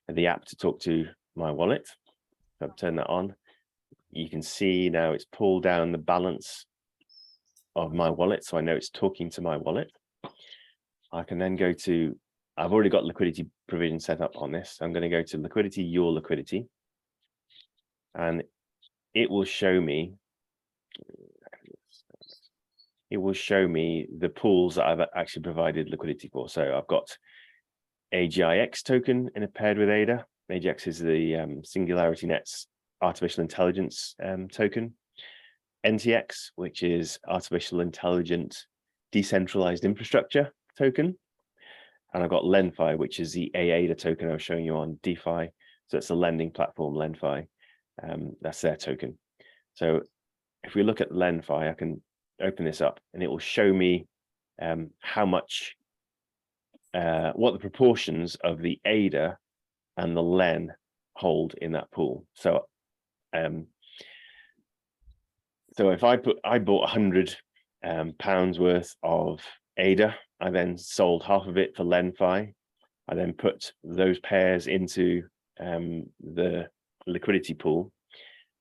the app to talk to my wallet. So I've turned that on. You can see now it's pulled down the balance of my wallet, so I know it's talking to my wallet. I can then go to, I've already got liquidity provision set up on this. I'm going to go to liquidity, your liquidity, and it will show me the pools that I've actually provided liquidity for. So I've got AGIX token in a paired with ADA. AGIX is the Singularity Net's artificial intelligence token. NTX, which is artificial intelligent decentralized infrastructure token. And I've got LenFi, which is the ADA token I was showing you on DeFi. So it's a lending platform, LenFi. That's their token. So if we look at LenFi, I can open this up and it will show me how much, what the proportions of the ADA and the Len hold in that pool. So so if I bought 100 pounds worth of ADA, I then sold half of it for LenFi. I then put those pairs into the liquidity pool.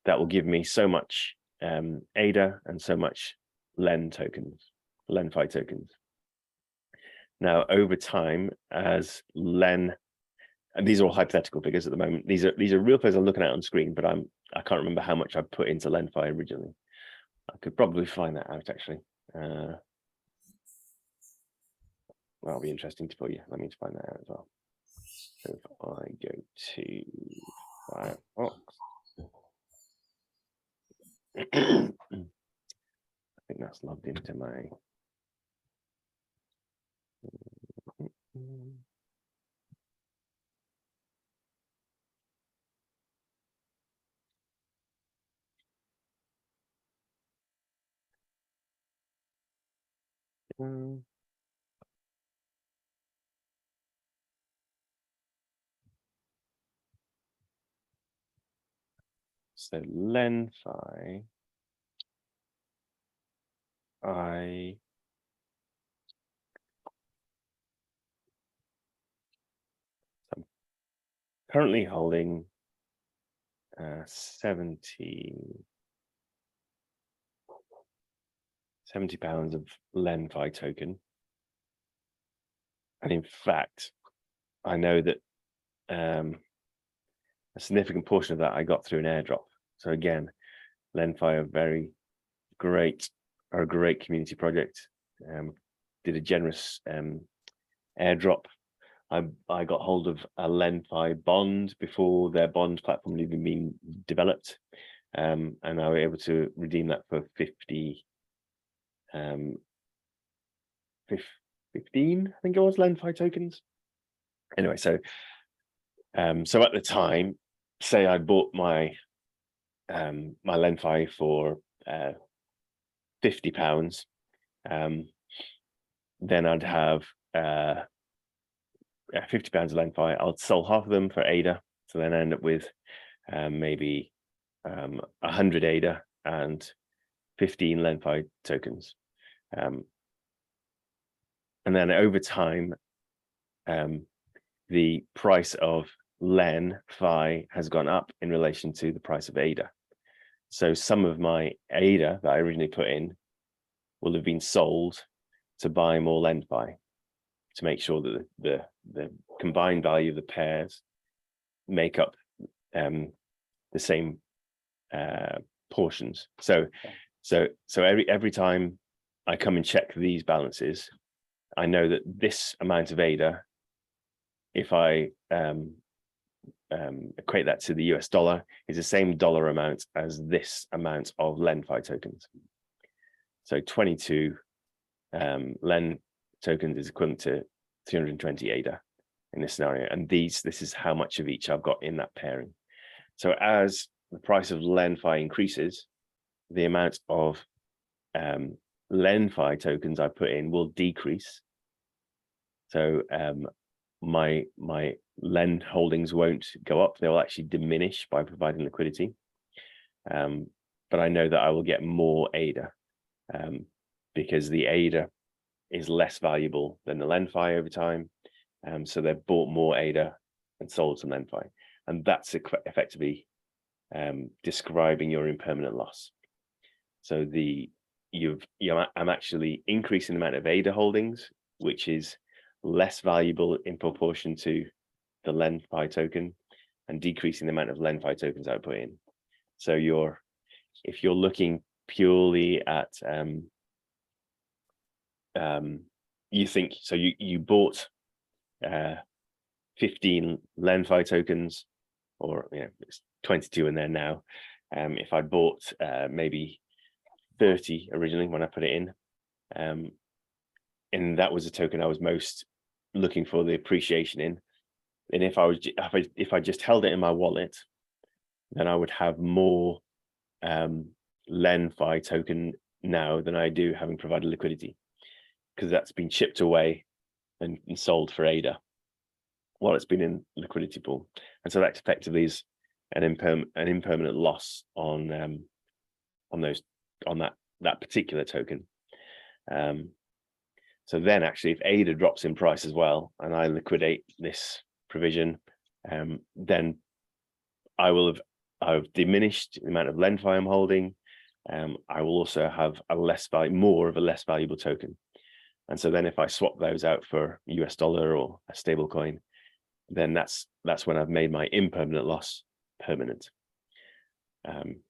That will give me so much ADA and so much LenFi tokens. Now, over time, as Len, and these are all hypothetical figures at the moment. These are real figures I'm looking at on screen, but I can't remember how much I put into LenFi originally. I could probably find that out actually. That'll be interesting for you. Let me find that out as well. So if I go to Firefox, I think that's logged into my. So LenFi, I'm currently holding 70 pounds of LenFi token. And in fact, I know that a significant portion of that I got through an airdrop. So again, LenFi are a great community project. Did a generous airdrop. I got hold of a LenFi bond before their bond platform had even been developed, and I was able to redeem that for 15, I think it was LenFi tokens. Anyway, so so at the time, say I bought my my LenFi for £50, then I'd have £50 of LenFi. I'll sell half of them for ADA, so then I end up with maybe 100 ADA and 15 LenFi tokens. And then over time, the price of LenFi has gone up in relation to the price of ADA. So some of my ADA that I originally put in will have been sold to buy more LenFi, to make sure that the combined value of the pairs make up the same portions. So every time I come and check these balances, I know that this amount of ADA, if I equate that to the US dollar, is the same dollar amount as this amount of LenFi tokens. So 22 Len tokens is equivalent to 220 ADA in this scenario, and this is how much of each I've got in that pairing. So as the price of LenFi increases, the amount of LenFi tokens I put in will decrease. So my Len holdings won't go up; they will actually diminish by providing liquidity. But I know that I will get more ADA because the ADA is less valuable than the LenFi over time. So they've bought more ADA and sold some LenFi, and that's effectively describing your impermanent loss. So I'm actually increasing the amount of ADA holdings, which is less valuable in proportion to the LenFi token, and decreasing the amount of LenFi tokens I put in. So if you're looking purely at you bought 15 LenFi tokens, or it's 22 in there now. If I bought maybe 30 originally when I put it in. And that was a token I was most looking for the appreciation in. And if I just held it in my wallet, then I would have more LenFi token now than I do having provided liquidity, because that's been chipped away and sold for ADA while it's been in liquidity pool. And so that effectively is an impermanent loss on that particular token. So then actually if ADA drops in price as well and I liquidate this provision, then I've diminished the amount of LenFi I'm holding. I will also have more of a less valuable token. And so then if I swap those out for US dollar or a stable coin, then that's when I've made my impermanent loss permanent. And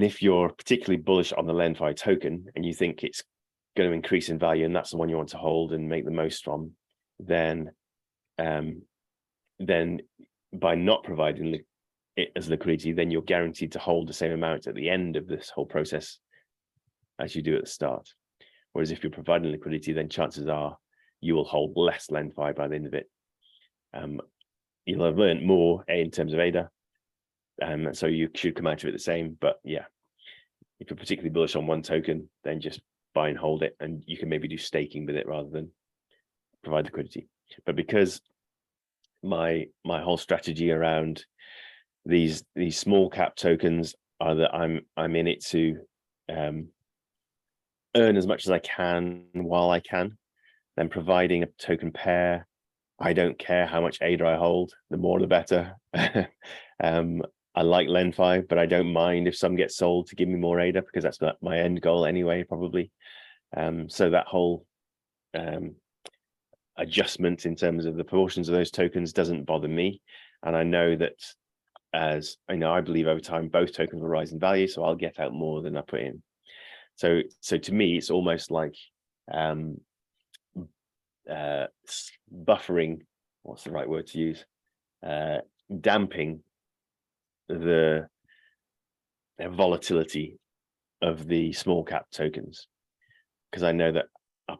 if you're particularly bullish on the LenFi token and you think it's going to increase in value and that's the one you want to hold and make the most from, then by not providing it as liquidity, then you're guaranteed to hold the same amount at the end of this whole process as you do at the start. Whereas if you're providing liquidity, then chances are you will hold less LenFi by the end of it. You'll have learned more in terms of ADA, so you should come out of it the same. But yeah, if you're particularly bullish on one token, then just buy and hold it, and you can maybe do staking with it rather than provide liquidity. But because my whole strategy around these small cap tokens are that I'm in it to earn as much as I can while I can, then providing a token pair, I don't care how much ADA I hold, the more the better. I like LenFi, but I don't mind if some get sold to give me more ADA, because that's my end goal anyway, probably. So that whole adjustment in terms of the proportions of those tokens doesn't bother me. And I know that, as I know, I believe over time, both tokens will rise in value, so I'll get out more than I put in. So to me, it's almost like buffering, what's the right word to use? Damping the volatility of the small cap tokens, because I know that I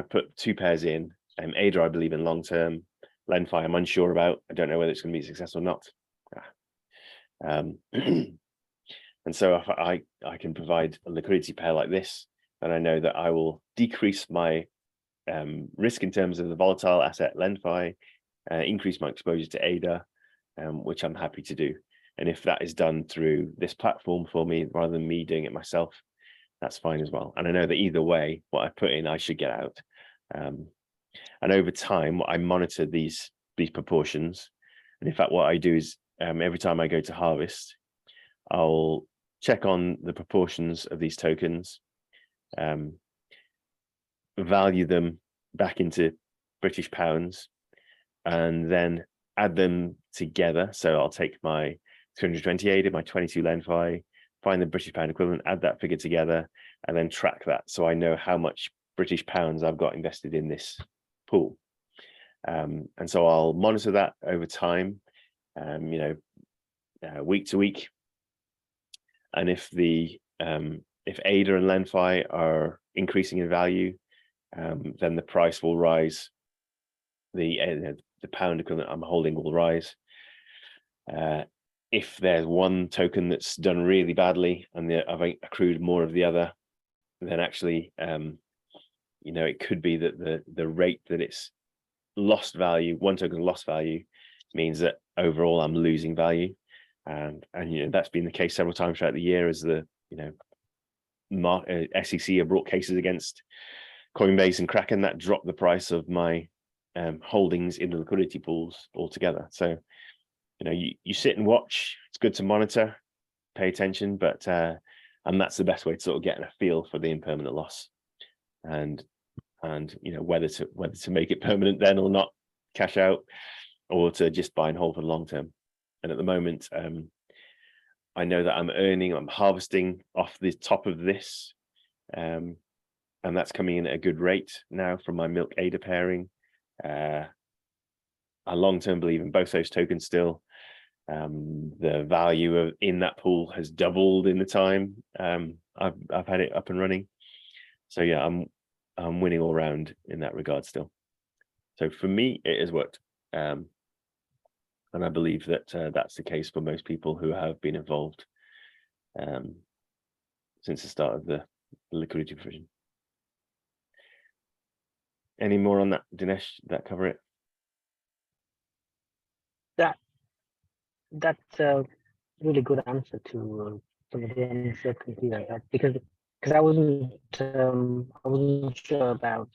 put two pairs in. ADA I believe in long term. LenFi I'm unsure about. I don't know whether it's going to be successful or not. And so if I can provide a liquidity pair like this, then I know that I will decrease my risk in terms of the volatile asset LenFi, increase my exposure to ADA, which I'm happy to do. And if that is done through this platform for me, rather than me doing it myself, that's fine as well. And I know that either way, what I put in, I should get out. And over time, I monitor these proportions. And in fact, what I do is every time I go to harvest, I'll check on the proportions of these tokens, value them back into British pounds, and then add them together. So I'll take my 220 ADA, my 22 LenFi, find the British pound equivalent, add that figure together, and then track that, so I know how much British pounds I've got invested in this pool. And so I'll monitor that over time, week to week. And if ADA and LenFi are increasing in value, then the price will rise. The pound equivalent I'm holding will rise. If there's one token that's done really badly and I've accrued more of the other, then actually, it could be that the rate that it's lost value, one token lost value, means that overall I'm losing value. And that's been the case several times throughout the year, as the SEC have brought cases against Coinbase and Kraken that dropped the price of my holdings in the liquidity pools altogether. So you sit and watch. It's good to monitor, pay attention, but and that's the best way to sort of get a feel for the impermanent loss, and whether to make it permanent then or not, cash out, or to just buy and hold for the long term. And at the moment, I know that I'm harvesting off the top of this, and that's coming in at a good rate now from my Milk ADA pairing. I long-term believe in both those tokens still. The value of in that pool has doubled in the time I've had it up and running. So yeah, I'm winning all round in that regard still. So for me, it has worked, and I believe that that's the case for most people who have been involved since the start of the liquidity provision. Any more on that, Dinesh? That cover it? That's a really good answer to some of the uncertainty I had, because I wasn't sure about.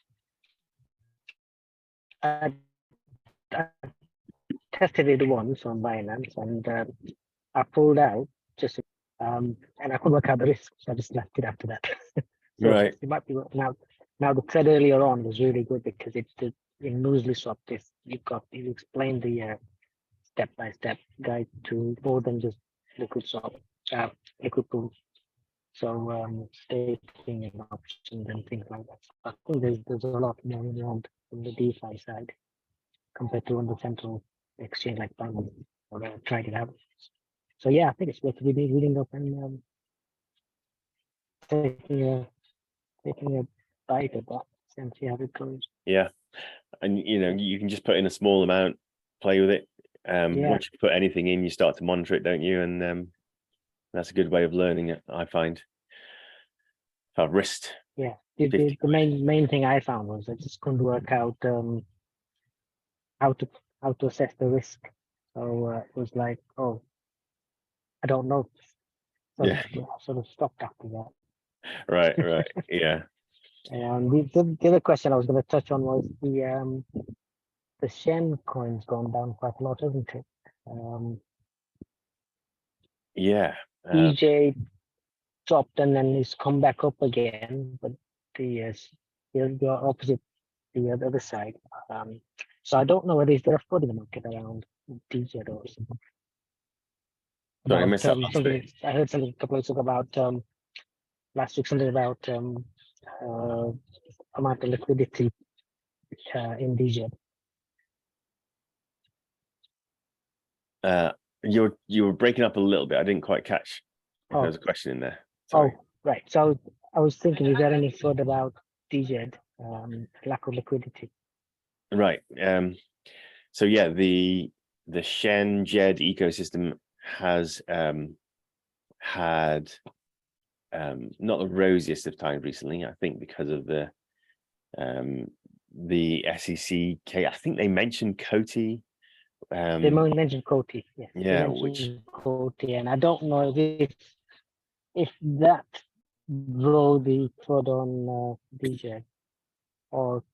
I tested it once on Binance, and I pulled out just and I couldn't work out the risk, so I just left it after that. So Right. it might be working out. Now the thread earlier on was really good because it in loosely swap this. You explained the step-by-step guide to more than just liquid swap, liquid pool. So staking and options and things like that. I think there's a lot more involved in the DeFi side compared to on the central exchange like Binance, or tried it out. So yeah, I think it's worth reading up and taking a bite at that and see how it goes. Yeah, and you can just put in a small amount, play with it. Yeah. Once you put anything in, you start to monitor it, don't you? And that's a good way of learning it, I find. I've risked. Yeah, the main thing I found was I just couldn't work out how to assess the risk. So it was like, oh, I don't know. So Yeah. I sort of stopped after that. Right. Yeah. And the other question I was going to touch on was the Shen coin's gone down quite a lot, hasn't it? Yeah. EJ dropped and then it's come back up again, but the opposite, the other side. So I don't know whether is there a flood in the market around DJ or something. Sorry, I About, missed that last bit. I heard something a couple of weeks ago about last week, something about amount of liquidity in DJ. You were breaking up a little bit. I didn't quite catch if there was a question in there. Sorry. Oh, right. So I was thinking, is there any thought about DJ lack of liquidity? Right. So yeah, the Shen Jed ecosystem has had not the rosiest of times recently. I think because of the SEC case. I think they mentioned Coty. They mentioned Coty. Yes. Yeah, Coty, and I don't know if that drove the flood on DJ, or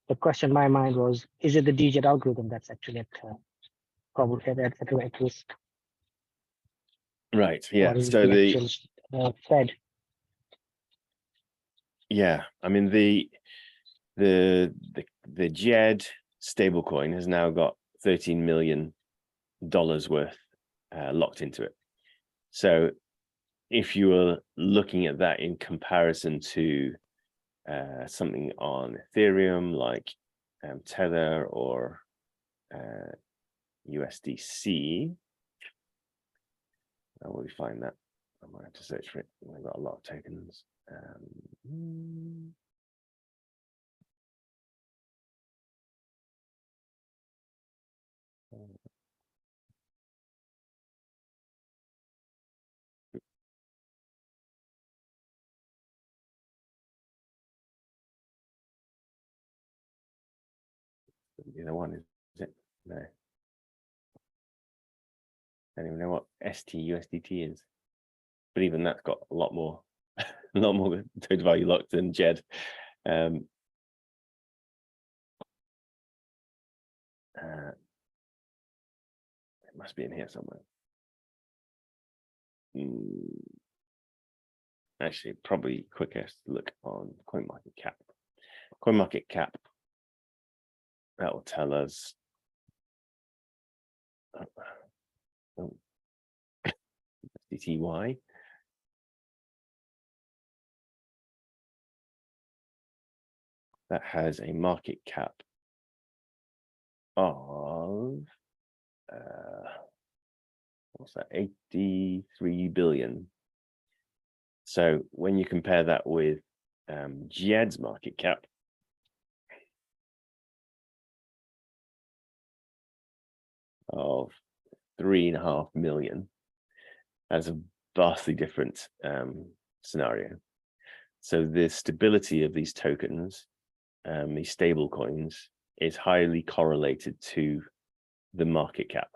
the question in my mind was, is it the DJ algorithm that's actually at probably at risk? Right. Yeah. So the actual Fed. Yeah, I mean the Jed stablecoin has now got $13 million worth locked into it. So if you were looking at that in comparison to something on Ethereum like Tether or USDC, how will we find that? I might have to search for it. I've got a lot of tokens. The other one is it? No. I don't even know what STUSDT is, but even that's got a lot more, total value locked than Jed. It must be in here somewhere. Actually, probably quickest to look on CoinMarketCap. CoinMarketCap, that will tell us. DTY. That has a market cap of what's that, 83 billion. So when you compare that with JED's market cap, of 3.5 million, that's a vastly different scenario. So the stability of these tokens, these stable coins, is highly correlated to the market cap.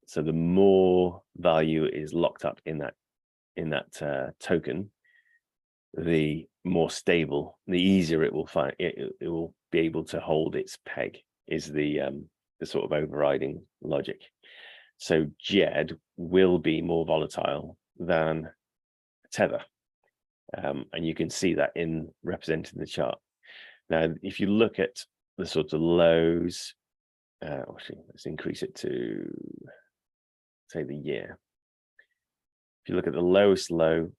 So the more value is locked up in that token, the more stable, the easier it will find it will be able to hold its peg, is the sort of overriding logic. So JED will be more volatile than Tether, and you can see that represented in the chart. Now, if you look at the sort of lows, actually, let's increase it to, say, the year. If you look at the lowest low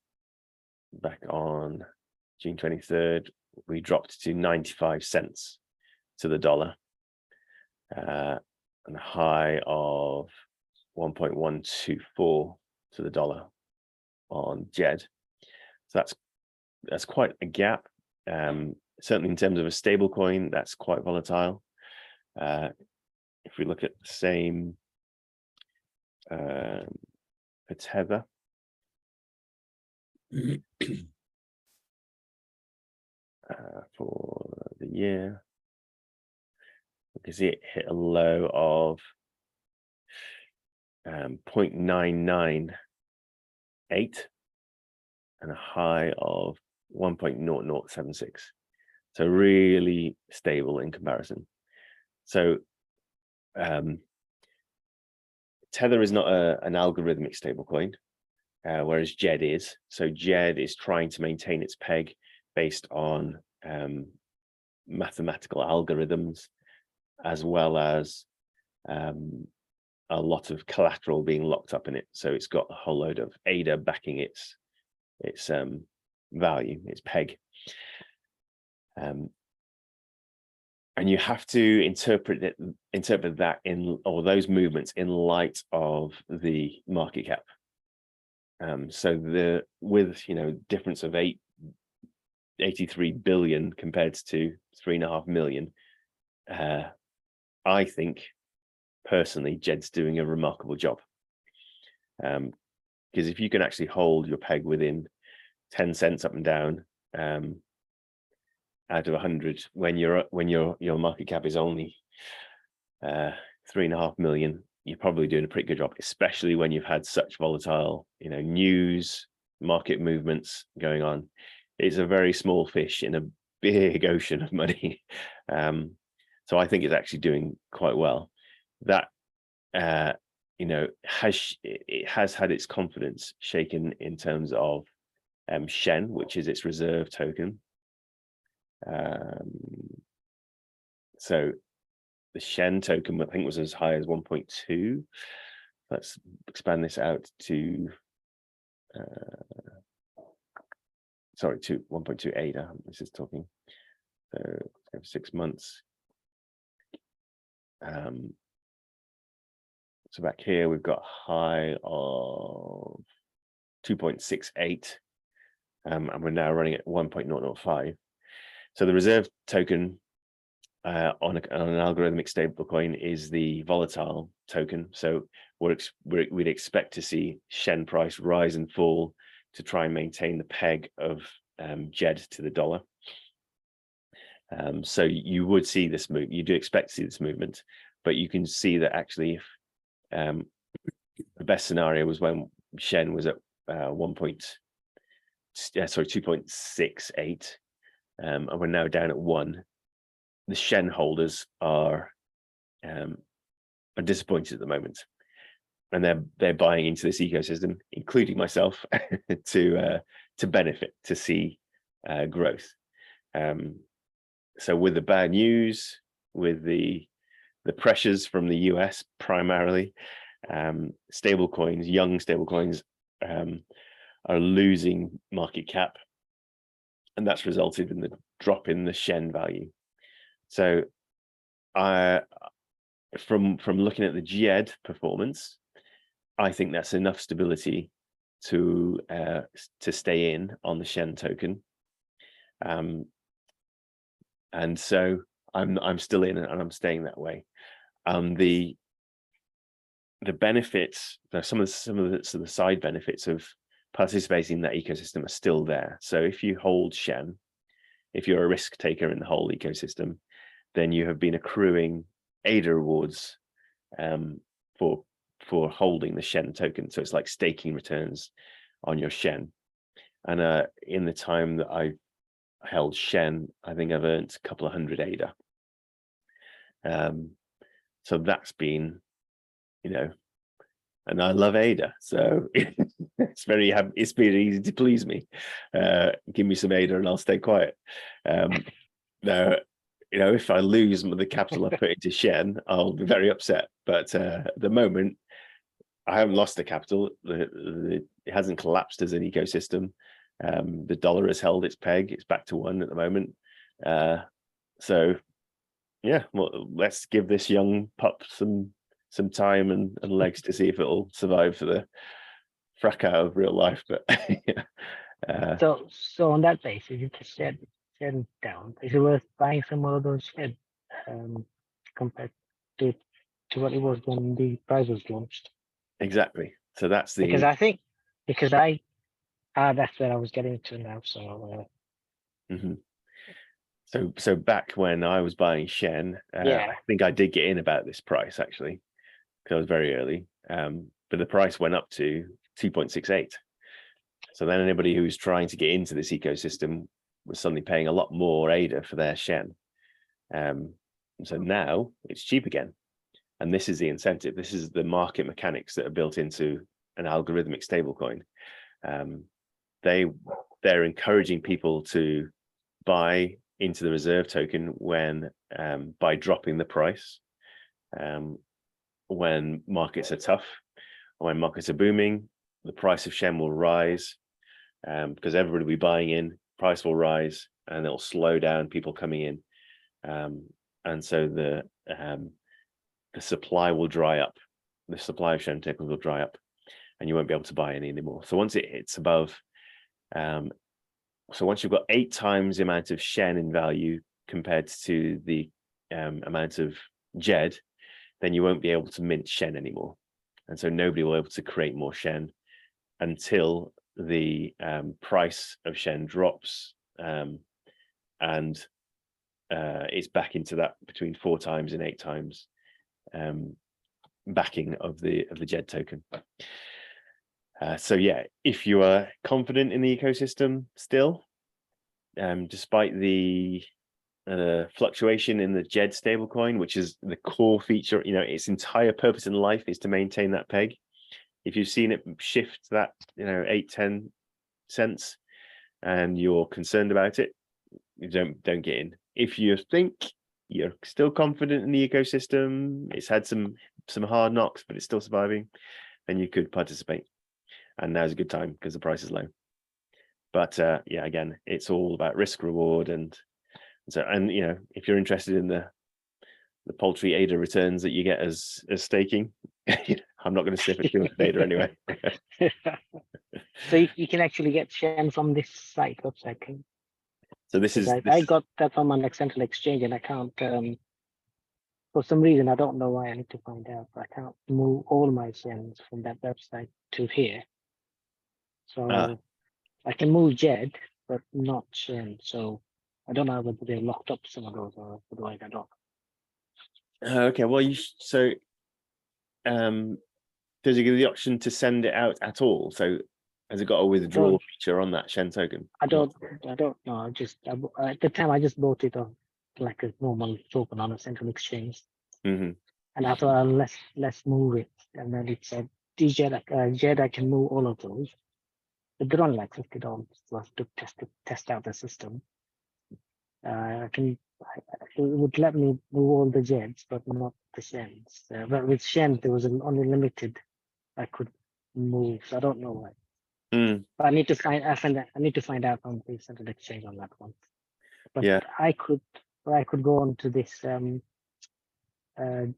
back on June 23rd, we dropped to 95 cents to the dollar, and a high of 1.124 to the dollar on JED. So that's quite a gap. Certainly in terms of a stable coin, that's quite volatile. If we look at the same for Tether, for the year, you can see it hit a low of 0.998 and a high of 1.0076. So really stable in comparison. So Tether is not an algorithmic stablecoin, whereas JED is. So JED is trying to maintain its peg based on mathematical algorithms, as well as a lot of collateral being locked up in it. So it's got a whole load of ADA backing its value, its peg. And you have to interpret that or those movements in light of the market cap. So with difference of 83 billion compared to 3.5 million, I think personally JED's doing a remarkable job. Because if you can actually hold your peg within 10 cents up and down, out of 100, when your market cap is only 3.5 million, you're probably doing a pretty good job, especially when you've had such volatile, news, market movements going on. It's a very small fish in a big ocean of money. So I think it's actually doing quite well. That it has had its confidence shaken in terms of Shen, which is its reserve token. So the Shen token, I think, was as high as 1.2. Let's expand this out to to 1.28. This is talking. So over 6 months. So back here we've got a high of 2.68, and we're now running at 1.005. So the reserve token on an algorithmic stablecoin is the volatile token. So we'd expect to see Shen price rise and fall to try and maintain the peg of JED to the dollar. So you would see this move. You do expect to see this movement, but you can see that actually, if the best scenario was when Shen was at 2.68, and we're now down at 1. The Shen holders are disappointed at the moment, and they're buying into this ecosystem, including myself, to benefit, to see growth. So with the bad news, with the pressures from the US primarily, stablecoins, young stablecoins, are losing market cap, and that's resulted in the drop in the Shen value. So from looking at the JED performance, I think that's enough stability to stay in on the Shen token. And so I'm still in and I'm staying that way. The benefits, some of the side benefits of participating in that ecosystem are still there. So if you hold Shen, if you're a risk taker in the whole ecosystem, then you have been accruing ADA rewards for holding the Shen token. So it's like staking returns on your Shen. And in the time that I held Shen, I think I've earned a couple of hundred ADA. So that's been, and I love ADA, so it's been easy to please me. Give me some ADA and I'll stay quiet. Now, if I lose the capital I put into Shen, I'll be very upset. But at the moment, I haven't lost the capital. It hasn't collapsed as an ecosystem. The dollar has held its peg. It's back to 1 at the moment. So yeah, well, let's give this young pup some time and legs to see if it'll survive for the fracas of real life. But yeah. So on that basis, you just Shen down. Is it worth buying some more of those Shen compared to what it was when the price was launched? Exactly. So that's the Because that's where I was getting to now. So so back when I was buying Shen, yeah, I think I did get in about this price actually, because I was very early. But the price went up to 2.68. So then anybody who's trying to get into this ecosystem was suddenly paying a lot more ADA for their Shen. So now it's cheap again. And this is the incentive. This is the market mechanics that are built into an algorithmic stablecoin. They're encouraging people to buy into the reserve token when by dropping the price when markets are tough, when markets are booming, the price of Shen will rise because everybody will be buying in, price will rise, and it'll slow down people coming in, and so the supply will dry up. The supply of Shen tokens will dry up, and you won't be able to buy any anymore. So once it hits above, so once you've got 8 times the amount of Shen in value compared to the amount of JED, then you won't be able to mint Shen anymore. And so nobody will be able to create more Shen until the price of Shen drops and it's back into that between 4 times and 8 times backing of the JED token. So yeah, if you are confident in the ecosystem still, despite the fluctuation in the JED stablecoin, which is the core feature, its entire purpose in life is to maintain that peg. If you've seen it shift that 8-10 cents and you're concerned about it, you don't get in. If you think you're still confident in the ecosystem, it's had some hard knocks but it's still surviving, then you could participate. And now's a good time because the price is low. But yeah, again, it's all about risk reward, and if you're interested in the paltry ADA returns that you get as staking, I'm not going to sniff at 200 ADA anyway. So you can actually get Shen from this website. So this is I got that from an central exchange, and I can't. For some reason, I don't know why. I need to find out. But I can't move all my Shens from that website to here. So I can move JED, but not Shen. So I don't know whether they locked up some of those or otherwise I don't. Okay, well, does it give you the option to send it out at all? So has it got a withdrawal feature on that Shen token? I don't know. At the time I just bought it on like a normal token on a central exchange. Mm-hmm. And I thought let's move it. And then it said JED I can move all of those. But they're only like $50 plus to test out the system. It would let me move all the JEDs, but not the Shens. But with Shen, there was only limited I could move. So I don't know why. But I need to find out on the central exchange on that one. But yeah, I could go on to this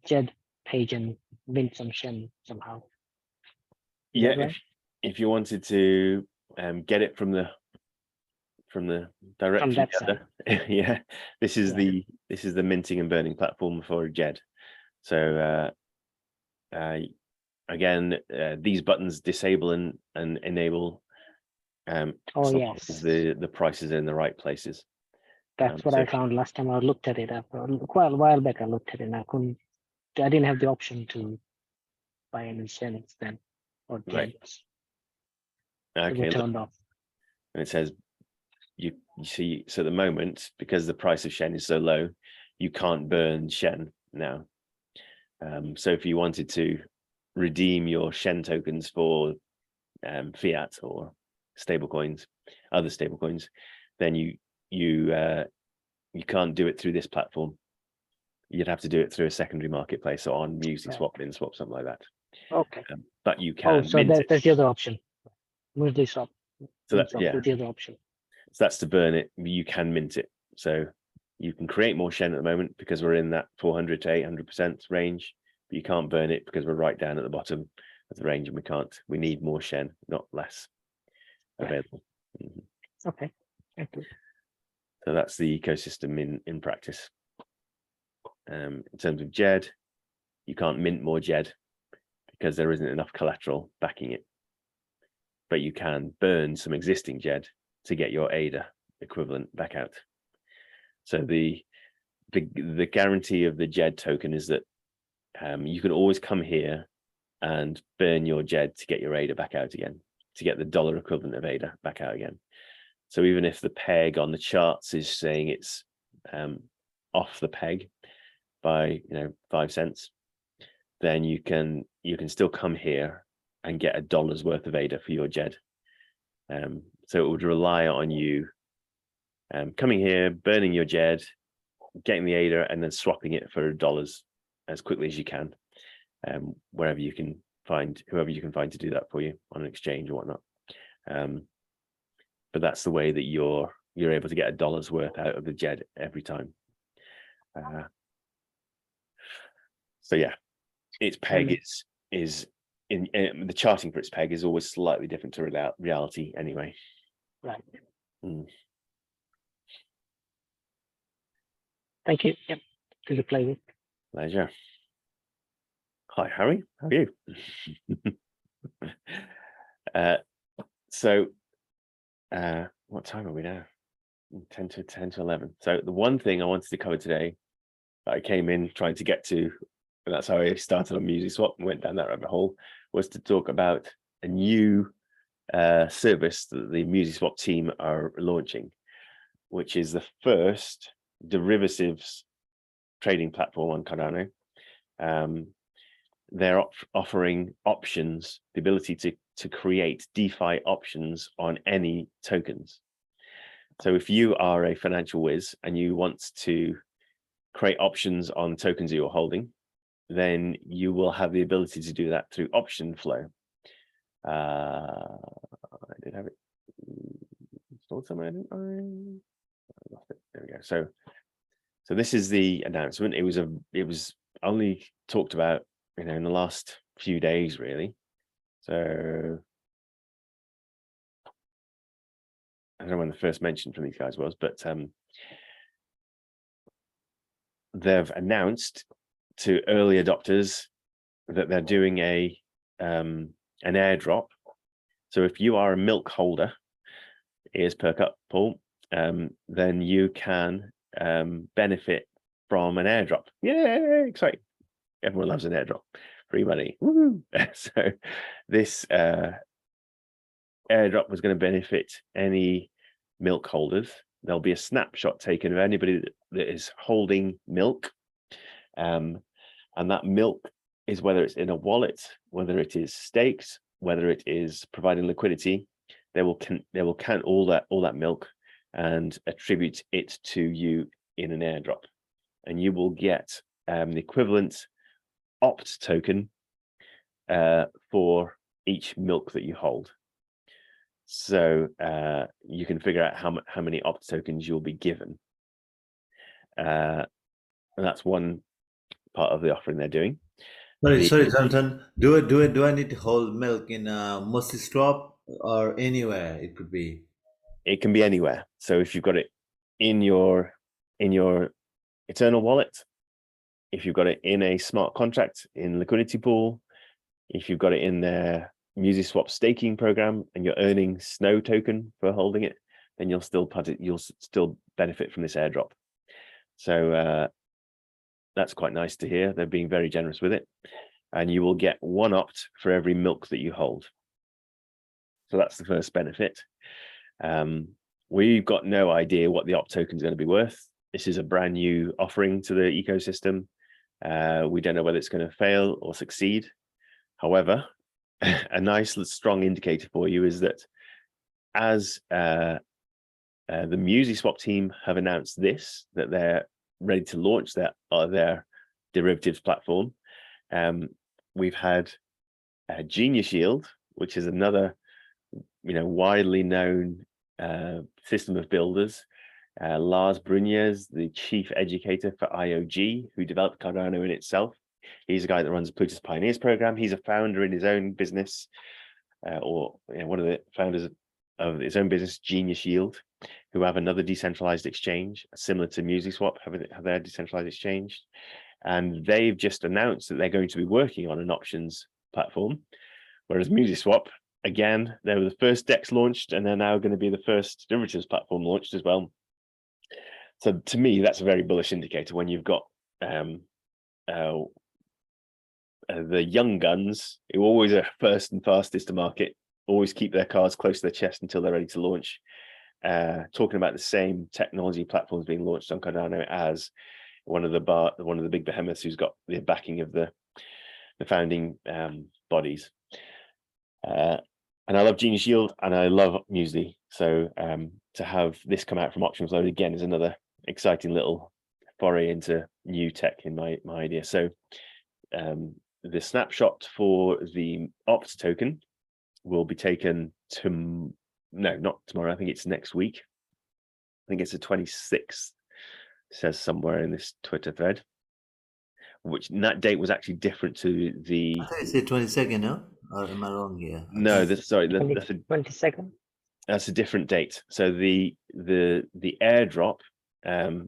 JED page and mint some Shen somehow. Yeah, right? if you wanted to get it from the direct From from that the side. other, yeah, this is Yeah. the minting and burning platform for JED. So again, these buttons disable and enable Oh, so long yes. as the prices are in the right places. That's what so I found last time I looked at it. Quite a while back, I looked at it and I didn't have the option to buy any cents then or Right. gems. So okay, they look, turned off. and it says you see, so at the moment, because the price of Shen is so low, you can't burn Shen now. So if you wanted to redeem your Shen tokens for fiat or stable coins, other stable coins, then you can't do it through this platform. You'd have to do it through a secondary marketplace or on MusiSwap, BinSwap, something like that. Okay. But you Oh, can so mint it. that's the other option. Move this up. So that, Swap yeah, is the other option. so that's to burn it. You can mint it. So you can create more Shen at the moment because we're in that 400 to 800% range, but you can't burn it because we're right down at the bottom of the range and we need more Shen, not less available. Mhm. Okay. Thank you. So that's the ecosystem in practice. In terms of JED, you can't mint more JED because there isn't enough collateral backing it. But you can burn some existing JED to get your ADA equivalent back out. So the guarantee of the JED token is that you can always come here and burn your JED to get your ADA back out again, to get the dollar equivalent of ADA back out again. So even if the peg on the charts is saying it's off the peg by 5 cents, then you can still come here and get $1 worth of ADA for your JED. So it would rely on you coming here, burning your JED, getting the ADA, and then swapping it for dollars as quickly as you can, whoever you can find to do that for you on an exchange or whatnot. But that's the way that you're able to get $1 worth out of the JED every time. So yeah, its peg is in the charting for its peg is always slightly different to reality anyway. Right. Mm. Thank you. Yep. To the play. Pleasure. Hi, Harry. How are you? So what time are we now? 10 to 11. So the one thing I wanted to cover today that I came in trying to get to, and that's how I started on MusiSwap and went down that rabbit hole, was to talk about a new service that the MusiSwap team are launching, which is the first derivatives trading platform on Cardano. They're offering options, the ability to create DeFi options on any tokens. So if you are a financial whiz and you want to create options on tokens you're holding, then you will have the ability to do that through option flow. I did have it installed somewhere, didn't I lost it. There we go. So this is the announcement. It was only talked about in the last few days, really. So I don't know when the first mention from these guys was, but they've announced to early adopters that they're doing an airdrop. So if you are a milk holder, ears perk up, Paul, then you can benefit from an airdrop. Yay, exciting. Everyone loves an airdrop. Free money. Woo! So this airdrop was going to benefit any milk holders. There'll be a snapshot taken of anybody that is holding milk. And that milk is whether it's in a wallet, whether it is staked, whether it is providing liquidity. They will count all that milk and attribute it to you in an airdrop, and you will get the equivalent opt token for each milk that you hold. So you can figure out how many opt tokens you'll be given. And that's one part of the offering they're doing. Sorry, Jonathan. Do I need to hold milk in Mostly Stop or anywhere? It could be. It can be anywhere. So if you've got it in your Eternal wallet, if you've got it in a smart contract in liquidity pool, if you've got it in their MusiSwap staking program and you're earning Snow token for holding it, then you'll still benefit from this airdrop. So that's quite nice to hear. They're being very generous with it, and you will get 1 opt for every milk that you hold. So that's the first benefit. We've got no idea what the opt token is going to be worth. This is a brand new offering to the ecosystem. We don't know whether it's going to fail or succeed. However, a nice strong indicator for you is that as the MusiSwap team have announced this, that they're ready to launch their derivatives platform, we've had Genius Yield, which is another widely known system of builders. Lars Brunjes, the chief educator for IOG, who developed Cardano in itself. He's a guy that runs Plutus Pioneers program. He's a founder in his own business, one of the founders of his own business, Genius Yield, who have another decentralized exchange similar to MusiSwap, have their decentralized exchange. And they've just announced that they're going to be working on an options platform, whereas MusiSwap, again, they were the first DEX launched, and they're now going to be the first derivatives platform launched as well. So to me, that's a very bullish indicator when you've got the young guns who always are first and fastest to market, always keep their cards close to their chest until they're ready to launch. Talking about the same technology platforms being launched on Cardano as one of the big behemoths who's got the backing of the founding bodies. And I love Genius Yield and I love Muesli. So to have this come out from Options Load again is another exciting little foray into new tech in my idea. So the snapshot for the opt token will be taken not tomorrow. I think it's next week. I think it's the 26th. It says somewhere in this Twitter thread, which that date was actually different to the. I think it's the 22nd, no? Or am I wrong here? No, that's 22nd. That's a different date. So the airdrop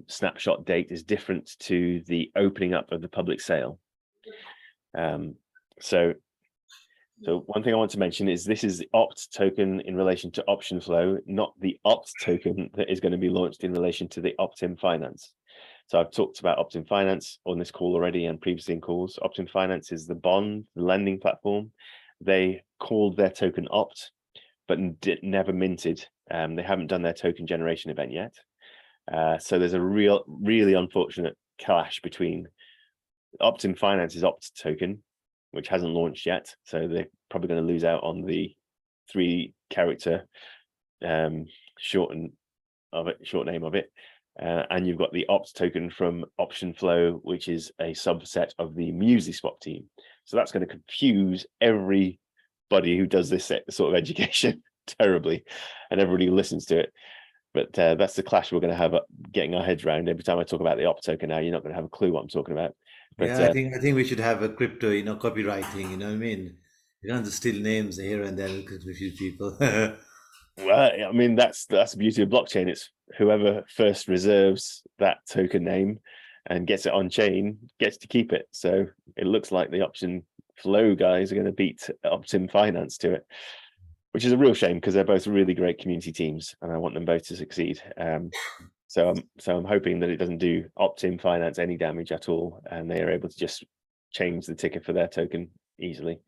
snapshot date is different to the opening up of the public sale. So one thing I want to mention is this is the opt token in relation to option flow, not the opt token that is going to be launched in relation to the Optim Finance. So I've talked about Optim Finance on this call already and previously in calls. Optim Finance is the lending platform. They called their token opt, but never minted. They haven't done their token generation event yet. So there's a really unfortunate clash between Optim Finance's opt token, which hasn't launched yet. So they're probably going to lose out on the 3-character short name of it. And you've got the opt token from Option Flow, which is a subset of the MusiSwap team. So that's going to confuse everybody who does this sort of education terribly, and everybody who listens to it. But that's the clash we're going to have getting our heads around. Every time I talk about the opt token now, you're not going to have a clue what I'm talking about. But, yeah, I think we should have a crypto, copywriting. You know what I mean? You don't have to steal names here and there and confuse people. Well, I mean, that's the beauty of blockchain. It's whoever first reserves that token name and gets it on chain gets to keep it. So it looks like the Option Flow guys are going to beat Optim Finance to it, which is a real shame because they're both really great community teams, and I want them both to succeed. So I'm hoping that it doesn't do Optim Finance any damage at all, and they are able to just change the ticker for their token easily.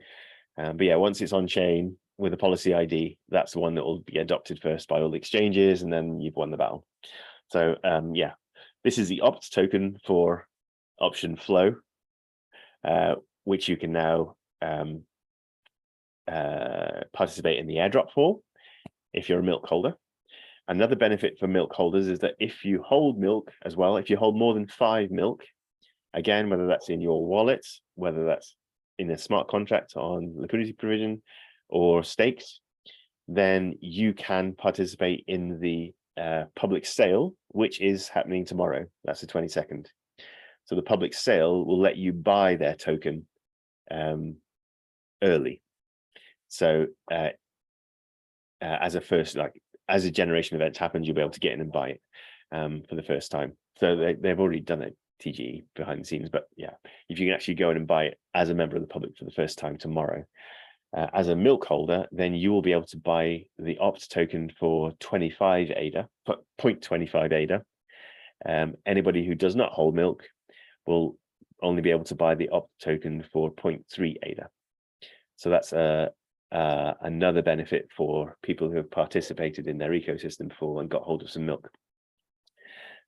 But yeah, once it's on chain with a policy ID, that's the one that will be adopted first by all the exchanges, and then you've won the battle. So yeah, this is the opt token for Option Flow, which you can now participate in the airdrop for if you're a milk holder. Another benefit for milk holders is that if you hold milk as well, if you hold more than 5 milk, again, whether that's in your wallet, whether that's in a smart contract on liquidity provision or stakes, then you can participate in the public sale, which is happening tomorrow. That's the 22nd. So the public sale will let you buy their token early. So as a generation event happens, you'll be able to get in and buy it for the first time. So they've already done it TGE behind the scenes, but yeah, if you can actually go in and buy it as a member of the public for the first time tomorrow, as a milk holder, then you will be able to buy the opt token for 25 ADA, 0.25 ADA. Anybody who does not hold milk will only be able to buy the opt token for 0.3 ADA. So that's another benefit for people who have participated in their ecosystem before and got hold of some milk.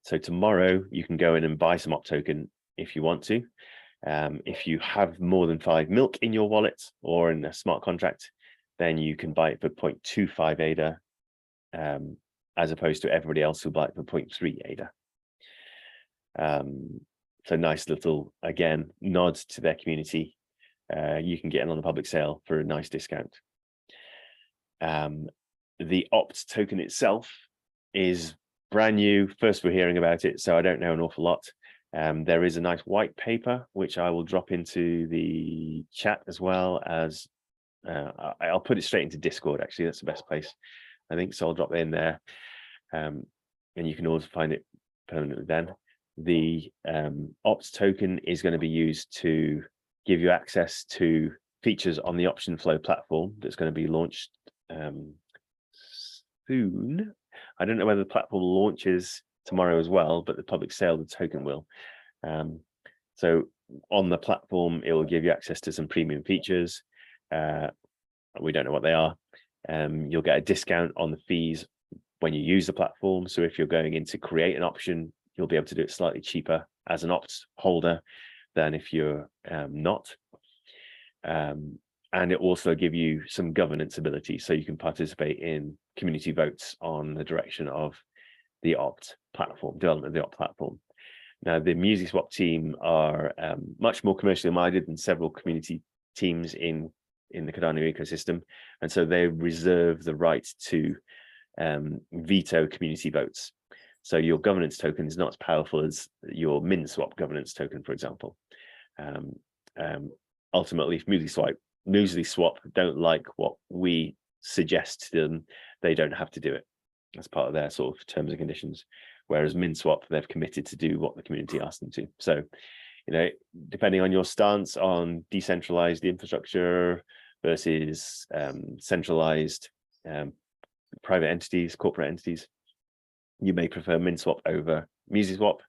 So tomorrow you can go in and buy some opt token if you want to. If you have more than 5 milk in your wallet or in a smart contract, then you can buy it for 0.25 ADA, as opposed to everybody else who buy it for 0.3 ADA. So nice little, again, nod to their community. You can get in on the public sale for a nice discount. The opt token itself is brand new. First we're hearing about it, so I don't know an awful lot. There is a nice white paper, which I will drop into the chat as well as, I'll put it straight into Discord, actually, that's the best place, I think, so I'll drop it in there. And you can always find it permanently then. The opt token is going to be used to give you access to features on the option flow platform that's going to be launched soon. I don't know whether the platform launches tomorrow as well, but the public sale of the token will. So on the platform, it will give you access to some premium features. We don't know what they are. You'll get a discount on the fees when you use the platform. So if you're going in to create an option, you'll be able to do it slightly cheaper as an opt holder than if you're not. And it also give you some governance ability, so you can participate in community votes on the direction of the opt platform, development of the opt platform. Now, the MusicSwap team are much more commercially minded than several community teams in the Cardano ecosystem, and so they reserve the right to veto community votes. So your governance token is not as powerful as your MinSwap governance token, for example. Ultimately, if MusicSwap don't like what we suggest to them, they don't have to do it. That's part of their sort of terms and conditions. Whereas MinSwap, they've committed to do what the community asked them to. So, you know, depending on your stance on decentralized infrastructure versus centralized private entities, corporate entities, you may prefer MinSwap over MusicSwap,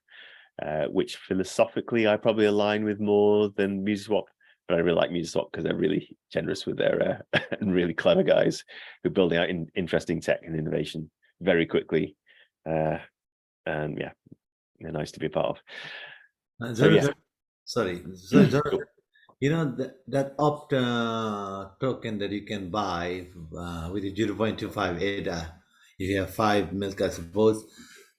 which philosophically I probably align with more than MusicSwap. But I really like MusicSwap because they're really generous with their and really clever guys who are building out interesting tech and innovation very quickly. And yeah, they're nice to be a part of. So yeah. Sorry, Cool. you know that opt token that you can buy with a 0.25 ADA, if you have 5 milk, I suppose.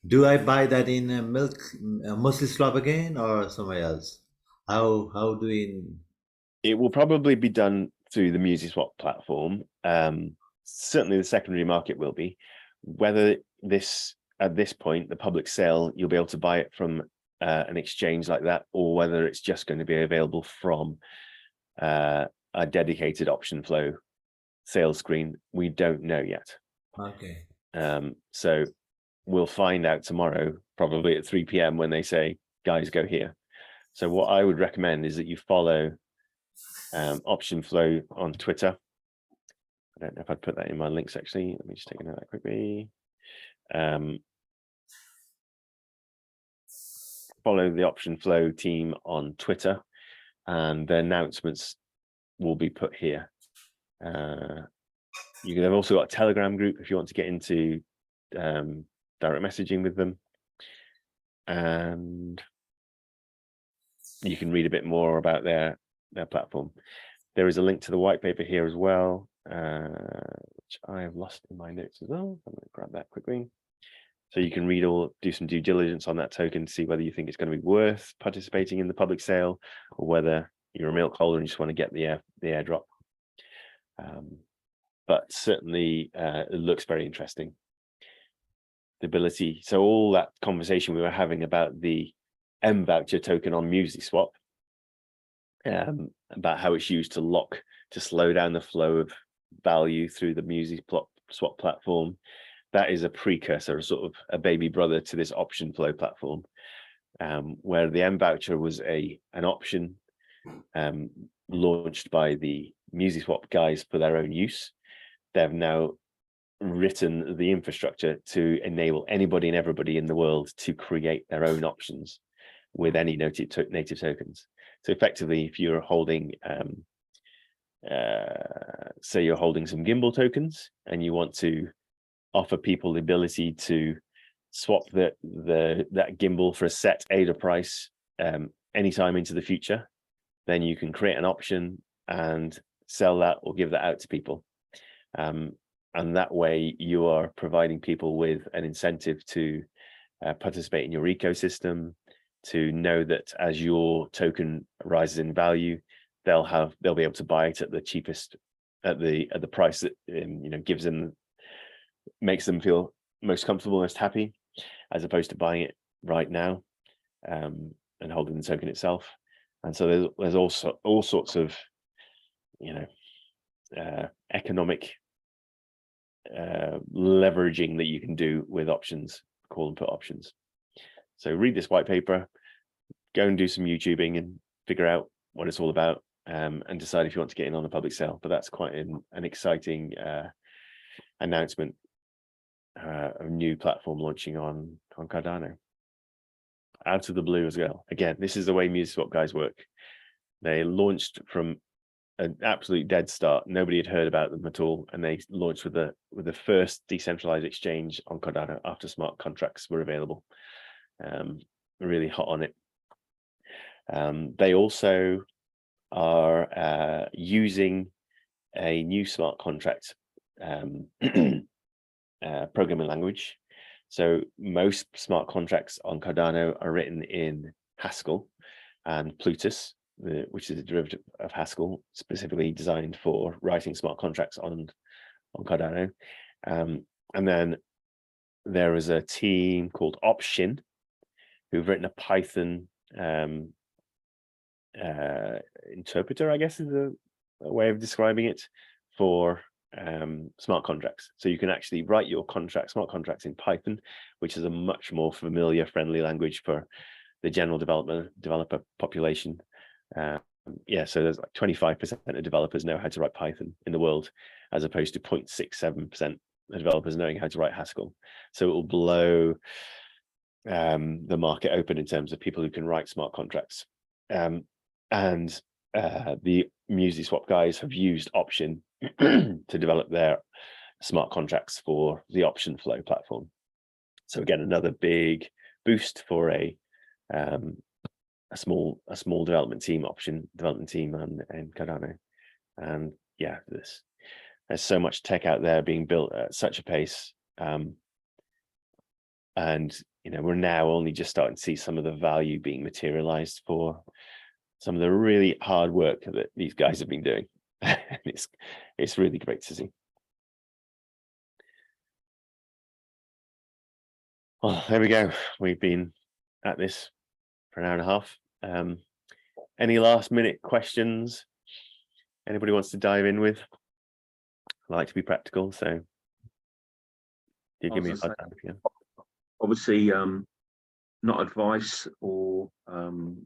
Do I buy that in milk, MusicSwap again, or somewhere else? How do we? It will probably be done through the MusicSwap platform. Certainly the secondary market will be. Whether this, at this point, the public sale, you'll be able to buy it from an exchange like that, or whether it's just going to be available from a dedicated option flow sales screen, we don't know yet. Okay. So we'll find out tomorrow, probably at 3 p.m. when they say, guys, go here. So what I would recommend is that you follow option flow on Twitter. I don't know if I'd put that in my links, actually. Let me just take a note of that quickly. Follow the option flow team on Twitter, and the announcements will be put here. You can have also got a Telegram group if you want to get into direct messaging with them, and you can read a bit more about their platform. There is a link to the white paper here as well, which I have lost in my notes as well. I'm going to grab that quickly. So you can read do some due diligence on that token to see whether you think it's going to be worth participating in the public sale, or whether you're a milk holder and you just want to get the airdrop. But certainly it looks very interesting. The ability, so all that conversation we were having about the M voucher token on MusicSwap, about how it's used to slow down the flow of value through the music swap platform. That is a precursor, sort of a baby brother to this option flow platform, where the M voucher was an option launched by the music swap guys for their own use. They've now written the infrastructure to enable anybody and everybody in the world to create their own options with any native tokens. So effectively, if you're holding, say you're holding some gimbal tokens and you want to offer people the ability to swap that gimbal for a set ADA price anytime into the future, then you can create an option and sell that or give that out to people. And that way you are providing people with an incentive to participate in your ecosystem, to know that as your token rises in value, they'll be able to buy it at the cheapest, at the price that gives them, makes them feel most comfortable, most happy, as opposed to buying it right now and holding the token itself. And so there's also all sorts of economic leveraging that you can do with options, call and put options. So read this white paper, go and do some YouTubing and figure out what it's all about, and decide if you want to get in on a public sale. But that's quite an exciting announcement, a new platform launching on Cardano. Out of the blue as well. Again, this is the way MuseSwap guys work. They launched from an absolute dead start. Nobody had heard about them at all, and they launched with the first decentralized exchange on Cardano after smart contracts were available. Really hot on it. They also are using a new smart contract programming language. So most smart contracts on Cardano are written in Haskell and Plutus, which is a derivative of Haskell, specifically designed for writing smart contracts on Cardano. And then there is a team called Opshin who've written a Python interpreter, I guess is a way of describing it, for smart contracts. So you can actually write your smart contracts in Python, which is a much more familiar, friendly language for the general developer population. So there's like 25% of developers know how to write Python in the world, as opposed to 0.67% of developers knowing how to write Haskell. So it will blow the market open in terms of people who can write smart contracts. And the MuseSwap guys have used Option to develop their smart contracts for the option flow platform. So again, another big boost for a small development team, option development team and Cardano. And yeah, there's so much tech out there being built at such a pace. And we're now only just starting to see some of the value being materialized for some of the really hard work that these guys have been doing. It's really great to see. Well, there we go. We've been at this for an hour and a half. Any last minute questions anybody wants to dive in with? I like to be practical, so do give me a hard time if you. Obviously, not advice, or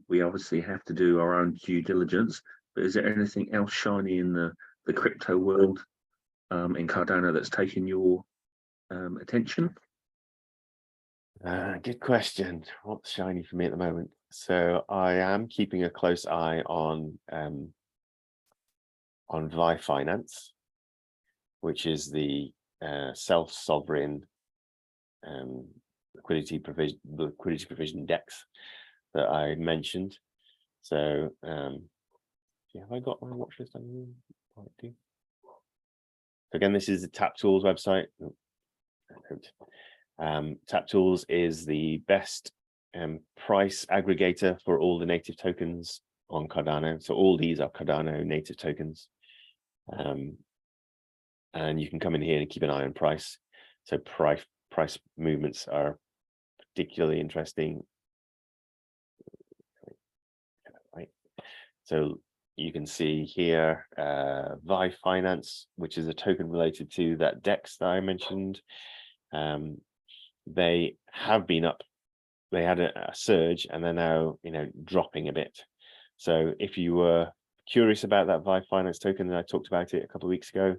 we obviously have to do our own due diligence, but is there anything else shiny in the crypto world in Cardano that's taken your attention? Good question. What's shiny for me at the moment? So I am keeping a close eye on Vi Finance, which is the self-sovereign liquidity provision DEX that I mentioned. So yeah, have I got my watch list on? So again, this is the Tap Tools website. Tap Tools is the best price aggregator for all the native tokens on Cardano. So all these are Cardano native tokens. And you can come in here and keep an eye on price. So price movements are particularly interesting. Right. So you can see here Vi Finance, which is a token related to that DEX that I mentioned. They have been up. They had a surge, and they're now, dropping a bit. So if you were curious about that Vi Finance token, and I talked about it a couple of weeks ago,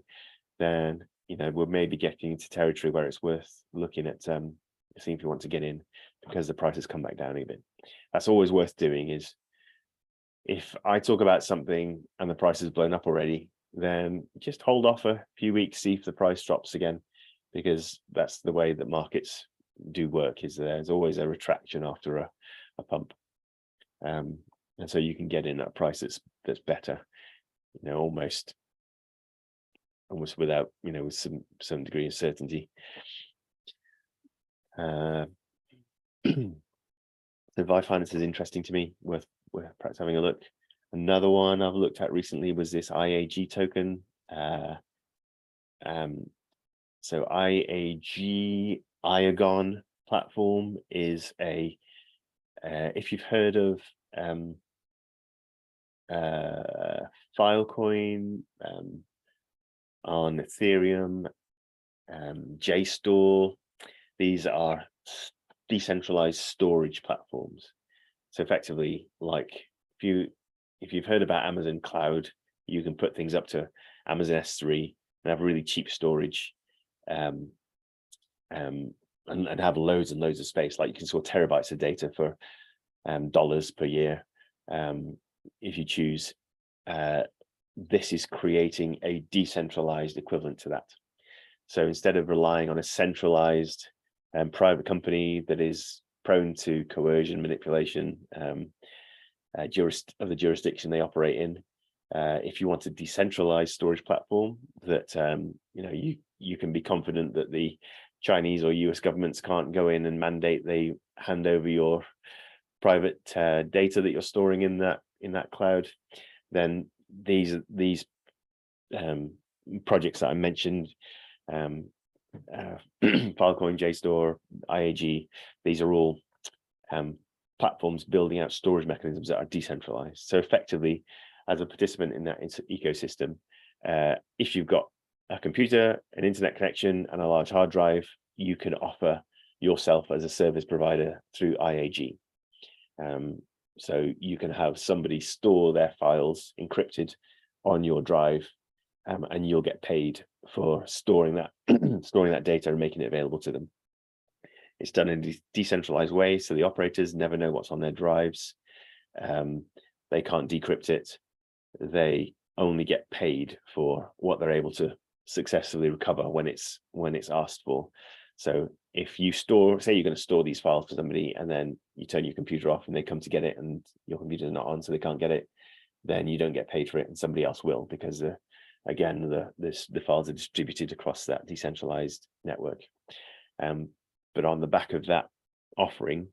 then we're maybe getting into territory where it's worth looking at, seeing if you want to get in, because the price has come back down a bit. That's always worth doing. Is if I talk about something and the price has blown up already, then just hold off a few weeks, see if the price drops again, because that's the way that markets do work. Is there's always a retraction after a pump, and so you can get in at a price that's better, almost without, with some degree of certainty. So Vi Finance is interesting to me, worth perhaps having a look. Another one I've looked at recently was this IAG token. So IAG Iagon platform is a, if you've heard of Filecoin on Ethereum, JSTOR, these are decentralized storage platforms. So effectively, like if you've heard about Amazon Cloud, you can put things up to Amazon S3 and have really cheap storage, and have loads and loads of space. Like you can store terabytes of data for dollars per year, if you choose. This is creating a decentralized equivalent to that. So instead of relying on a centralized private company that is prone to coercion, manipulation of the jurisdiction they operate in, if you want a decentralized storage platform that you can be confident that the Chinese or US governments can't go in and mandate they hand over your private data that you're storing in that cloud, then these projects that I mentioned, Filecoin, JSTOR, IAG, these are all platforms building out storage mechanisms that are decentralized. So effectively, as a participant in that ecosystem, if you've got a computer, an internet connection, and a large hard drive, you can offer yourself as a service provider through IAG. So you can have somebody store their files encrypted on your drive, and you'll get paid for storing that storing that data and making it available to them. It's done in a decentralized way, so the operators never know what's on their drives. They can't decrypt it. They only get paid for what they're able to successfully recover when it's asked for. So if you say you're going to store these files for somebody, and then you turn your computer off and they come to get it and your computer's not on, so they can't get it, then you don't get paid for it, and somebody else will, because again, the files are distributed across that decentralized network. But on the back of that offering,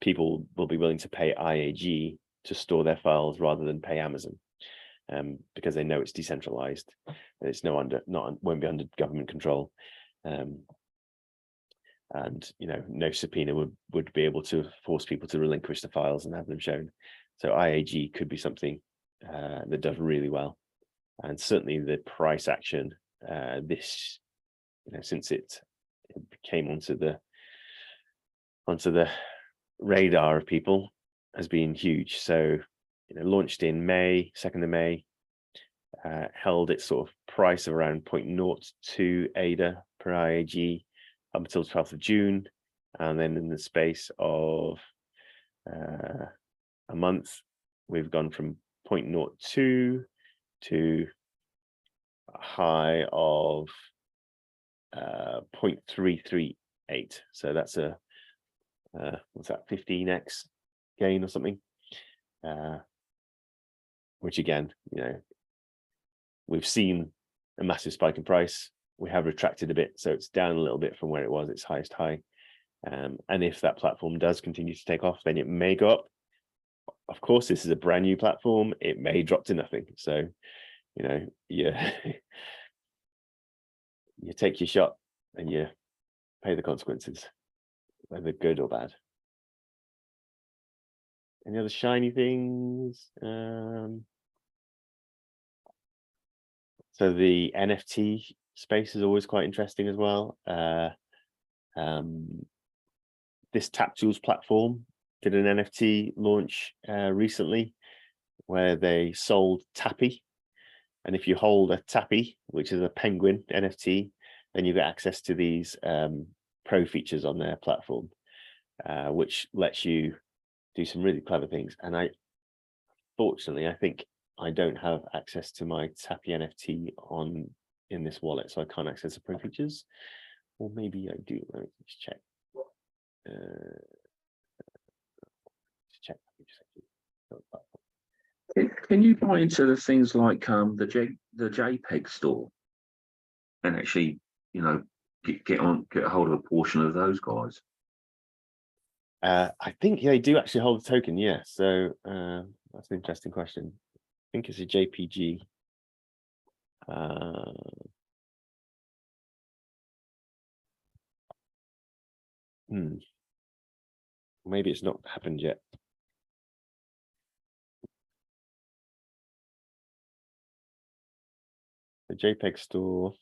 people will be willing to pay IAG to store their files rather than pay Amazon, because they know it's decentralized. It's won't be under government control, and no subpoena would be able to force people to relinquish the files and have them shown. So IAG could be something that does really well, and certainly the price action this since it came onto the radar of people has been huge. So launched in May, 2nd of May, held its sort of price of around 0.02 ADA per IAG up until 12th of June, and then in the space of a month, we've gone from 0.02 to a high of 0.338. So that's a what's that, 15x gain or something, which again, we've seen a massive spike in price. We have retracted a bit, so it's down a little bit from where it was its highest high, and if that platform does continue to take off, then it may go up. Of course, this is a brand new platform. It may drop to nothing, so you take your shot and you pay the consequences, whether good or bad. Any other shiny things? So the NFT space is always quite interesting as well. This Tap Tools platform did an NFT launch recently where they sold Tappy. And if you hold a Tappy, which is a penguin NFT, then you get access to these pro features on their platform, which lets you do some really clever things. And fortunately, I think I don't have access to my Tappy NFT in this wallet, so I can't access the pro features. Or maybe I do. Let me just check. Check. Can you buy into the things like the JPEG store and actually, you know, get a hold of a portion of those guys? I think they do actually hold a token, yeah. So that's an interesting question. I think it's a JPG. Maybe it's not happened yet. The JPEG store.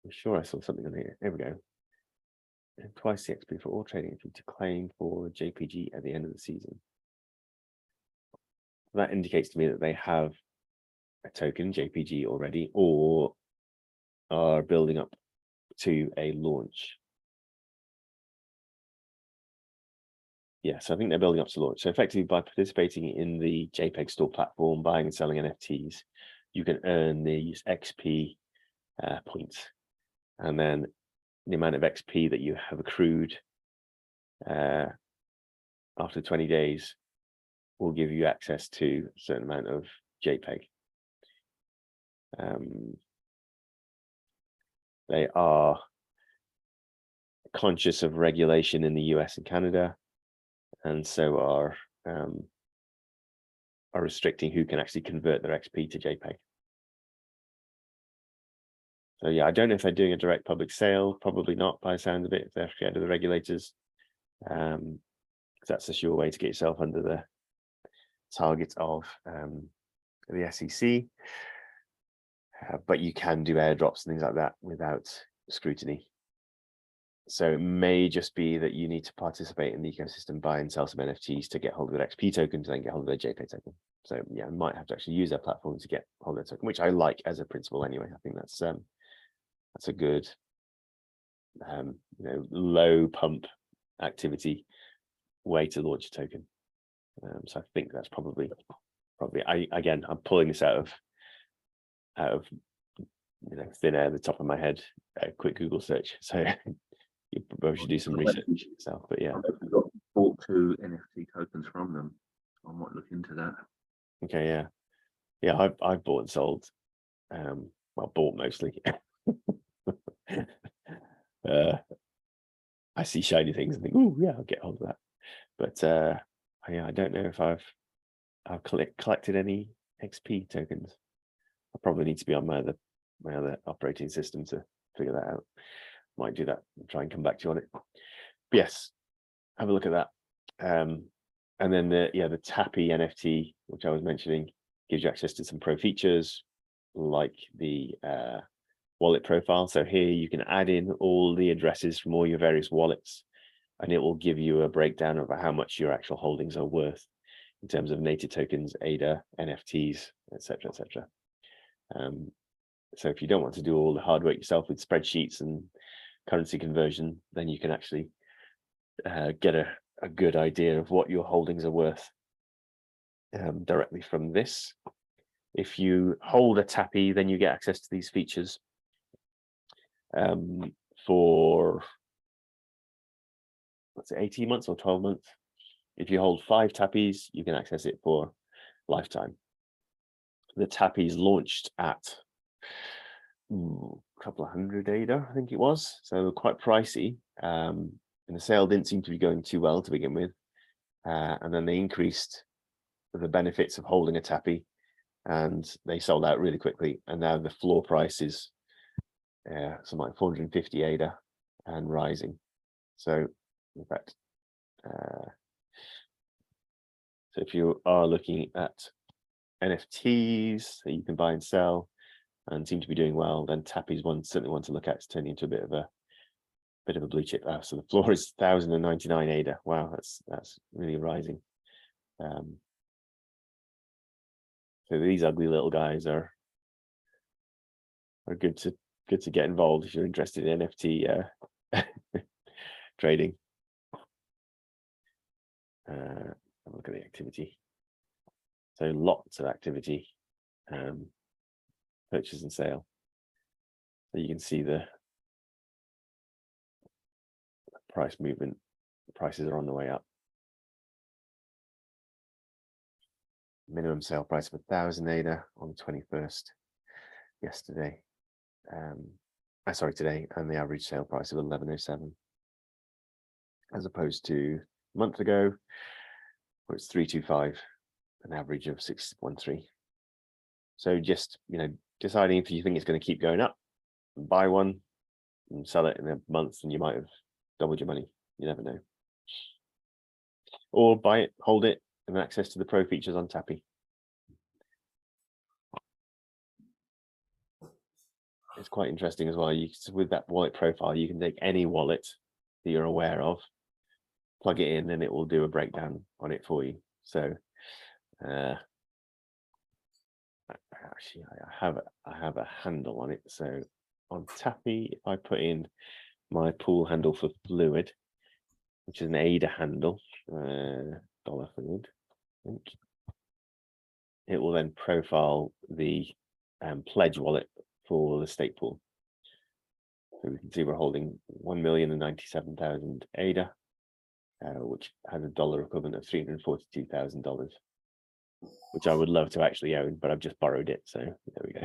I'm sure I saw something on here. Here we go. And twice the XP for all trading to claim for JPG at the end of the season. That indicates to me that they have a token JPG already, or are building up to a launch. Yes, I think they're building up to launch. So effectively, by participating in the JPEG store platform, buying and selling NFTs, you can earn these XP points. And then the amount of XP that you have accrued after 20 days will give you access to a certain amount of JPEG. They are conscious of regulation in the US and Canada, and so are restricting who can actually convert their XP to JPEG. So yeah, I don't know if they're doing a direct public sale, probably not by the sound of it, if they're scared of the regulators. Because that's a sure way to get yourself under the target of the SEC. But you can do airdrops and things like that without scrutiny. So it may just be that you need to participate in the ecosystem, buy and sell some NFTs to get hold of their XP token, to then get hold of their JPEG token. So yeah, I might have to actually use their platform to get hold of their token, which I like as a principle anyway. I think that's a good, you know, low pump activity way to launch a token. So I think that's probably. Again, I'm pulling this out of you know, thin air, the top of my head, a quick Google search. So you probably should do some research yourself. But yeah, I've got bought 2 NFT tokens from them. I might look into that. Okay, yeah. I've bought and sold. Well, bought mostly. I see shiny things and think, oh yeah, I'll get hold of that. But yeah, I don't know if I've collected any XP tokens. I probably need to be on my other operating system to figure that out. Might do that and try and come back to you on it. But yes, have a look at that. And then the Tappy NFT, which I was mentioning, gives you access to some pro features like the wallet profile. So here you can add in all the addresses from all your various wallets, and it will give you a breakdown of how much your actual holdings are worth in terms of native tokens, ADA, NFTs, etc., etc. So if you don't want to do all the hard work yourself with spreadsheets and currency conversion, then you can actually get a good idea of what your holdings are worth directly from this. If you hold a Tappy, then you get access to these features for, let's say, 18 months or 12 months. If you hold 5 Tappies, you can access it for lifetime. The Tappies launched at a couple of hundred ADA, I think it was, so quite pricey. And the sale didn't seem to be going too well to begin with. And then they increased the benefits of holding a Tappy, and they sold out really quickly. And now the floor price is something like 450 ADA and rising. So in fact, so if you are looking at NFTs that you can buy and sell and seem to be doing well, then Tappy's certainly one to look at. It's turning into a bit of a blue chip. So the floor is 1,099 ADA. Wow, that's really rising. So these ugly little guys are good to get involved if you're interested in NFT trading. Have a look at the activity. So lots of activity, purchase and sale. So you can see the price movement. The prices are on the way up. Minimum sale price of 1,000 ADA on the 21st yesterday. Sorry, today, and the average sale price of 1107, as opposed to a month ago, where it's 325, an average of 613. So just, deciding if you think it's going to keep going up, buy one and sell it in a month, and you might have doubled your money. You never know. Or buy it, hold it, and access to the pro features on Tappy. It's quite interesting as well. With that wallet profile, you can take any wallet that you're aware of, plug it in, and it will do a breakdown on it for you. So actually, I have a handle on it. So on Tappy, if I put in my pool handle for fluid, which is an ADA handle, dollar fluid, it will then profile the pledge wallet for the stake pool. So we can see we're holding 1,097,000 ADA, which has a dollar equivalent of $342,000, which I would love to actually own, but I've just borrowed it. So there we go.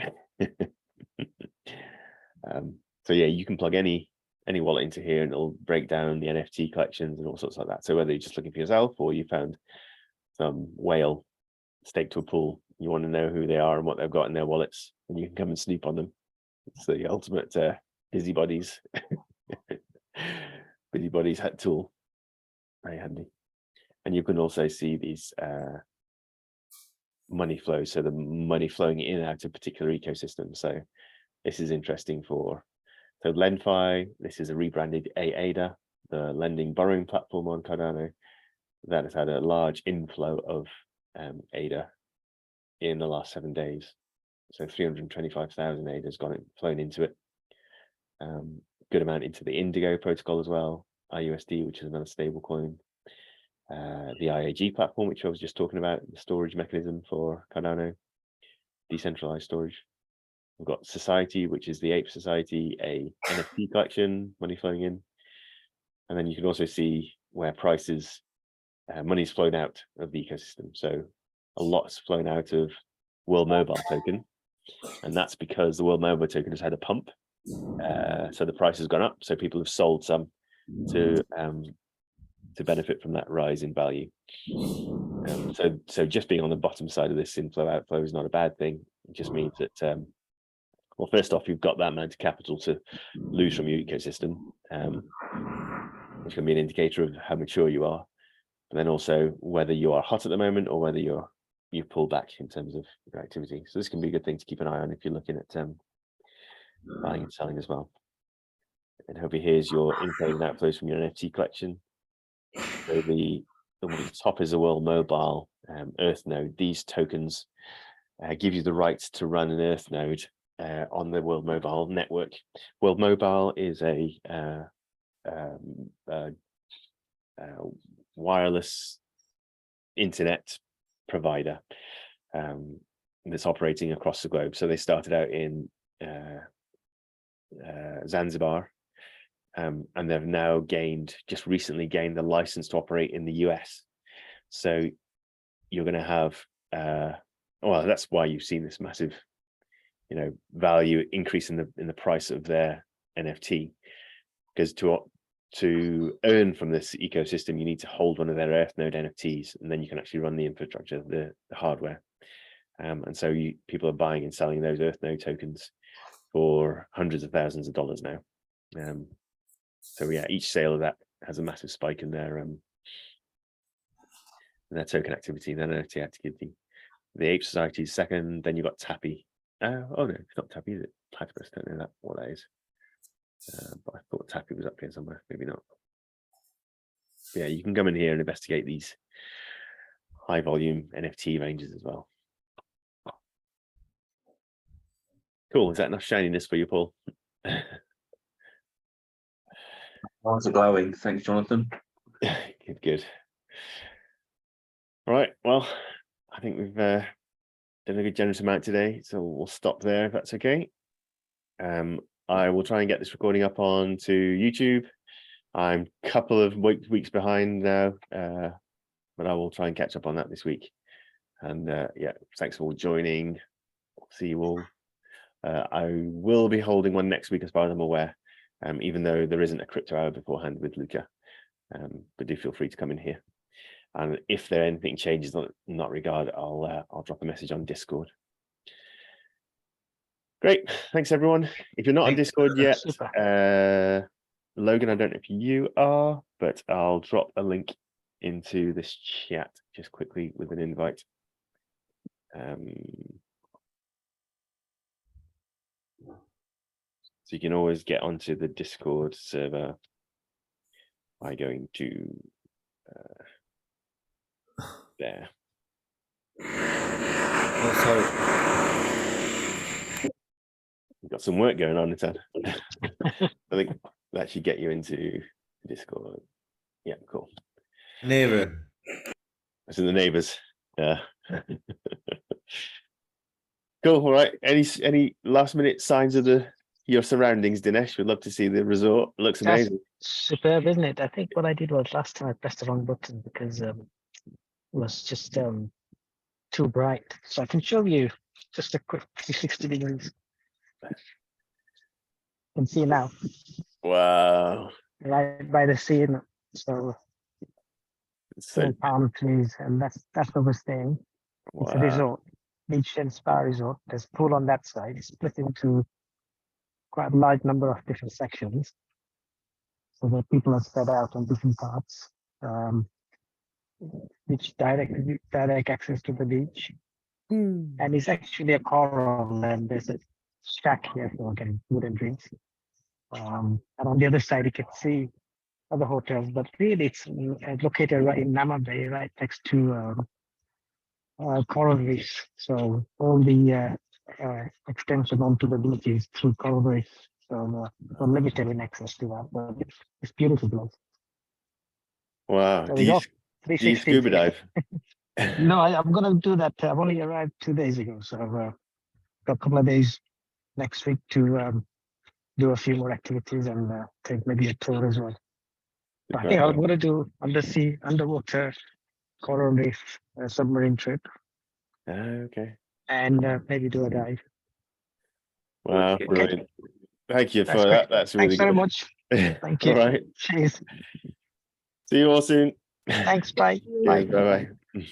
So yeah, you can plug any wallet into here, and it'll break down the NFT collections and all sorts like that. So whether you're just looking for yourself, or you found some whale staked to a pool, you want to know who they are and what they've got in their wallets, and you can come and snoop on them. It's the ultimate busybodies hat tool. Very handy. And you can also see these money flows, so the money flowing in and out of particular ecosystems. So this is interesting for LendFi. This is a rebranded ADA, the lending borrowing platform on Cardano, that has had a large inflow of ADA in the last 7 days. So 325,000 ADA has flown into it. Good amount into the Indigo protocol as well, IUSD, which is another stable coin. The IAG platform, which I was just talking about, the storage mechanism for Cardano, decentralized storage. We've got Society, which is the Ape Society, a NFT collection, money flowing in. And then you can also see where prices, money's flown out of the ecosystem. So a lot's flown out of World Mobile token. And that's because the World Mobile token has had a pump. So the price has gone up. So people have sold some to benefit from that rise in value. So just being on the bottom side of this inflow outflow is not a bad thing. It just means that well, first off, you've got that amount of capital to lose from your ecosystem, which can be an indicator of how mature you are. But then also whether you are hot at the moment or whether you pull back in terms of your activity. So this can be a good thing to keep an eye on if you're looking at buying and selling as well. And over here's your inflows and outflows from your NFT collection. So the one at the top is a World Mobile Earth node. These tokens give you the right to run an Earth node on the World Mobile network. World Mobile is a wireless internet provider that's operating across the globe. So they started out in Zanzibar, and they've now just recently gained the license to operate in the US. So you're going to have, well, that's why you've seen this massive, value increase in the price of their NFT, because to earn from this ecosystem, you need to hold one of their Earth node NFTs, and then you can actually run the infrastructure, the hardware. And so people are buying and selling those Earth node tokens for hundreds of thousands of dollars now. So yeah, each sale of that has a massive spike in their token activity, their NFT activity. The Ape Society is second. Then you got Tappy. Oh no, it's not Tappy, is it? Platypus, don't know what that is. But I thought Tappy was up here somewhere. Maybe not. But yeah, you can come in here and investigate these high volume NFT ranges as well. Cool. Is that enough shininess for you, Paul? Eyes are glowing. Thanks, Jonathan. Good, good. All right. Well, I think we've done a good generous amount today, so we'll stop there if that's okay. I will try and get this recording up onto YouTube. I'm a couple of weeks behind now, but I will try and catch up on that this week. And yeah, thanks for all joining. See you all. I will be holding one next week as far as I'm aware, even though there isn't a crypto hour beforehand with Luca. But do feel free to come in here. And if there anything changes in that regard, I'll drop a message on Discord. Great, thanks everyone. If you're not on Discord yet, Super. Logan, I don't know if you are, but I'll drop a link into this chat just quickly with an invite. So you can always get onto the Discord server by going to there. Oh, sorry. You've got some work going on, Nitan. I think that should get you into Discord. Yeah, cool. Never. That's in the neighbors. Yeah. Cool. All right. Any last minute signs of your surroundings, Dinesh? We'd love to see the resort. It looks That's amazing. superb, isn't it? I think what I did was last time I pressed the wrong button because it was just too bright. So I can show you just a quick 360 degrees. You can see now, Wow. right by the sea. So So palm trees, and that's where we're staying. It's a wow. resort, beach and spa resort. There's a pool on that side. It's split into quite a large number of different sections, so that people are spread out on different parts. Which direct access to the beach, and it's actually a coral, and there's a shack here for getting food and drinks. And on the other side, you can see other hotels, but really it's located right in Nama Bay, right next to coral reefs. So all the extension onto the beach is through coral reefs. So unlimited in access to that, but it's beautiful place. Wow. There Do we you, go. do you 360. scuba dive? No, I'm gonna do that. I've only arrived 2 days ago, so I've got a couple of days next week to do a few more activities and take maybe a tour as well. But I think I'm gonna do underwater coral reef submarine trip Okay. and maybe do a dive. Wow. Okay. Brilliant. Thank you That's for great. that. That's really Thanks very good. much. Thank you. All right. Cheers. See you all soon. Thanks. Bye. Bye Bye. bye.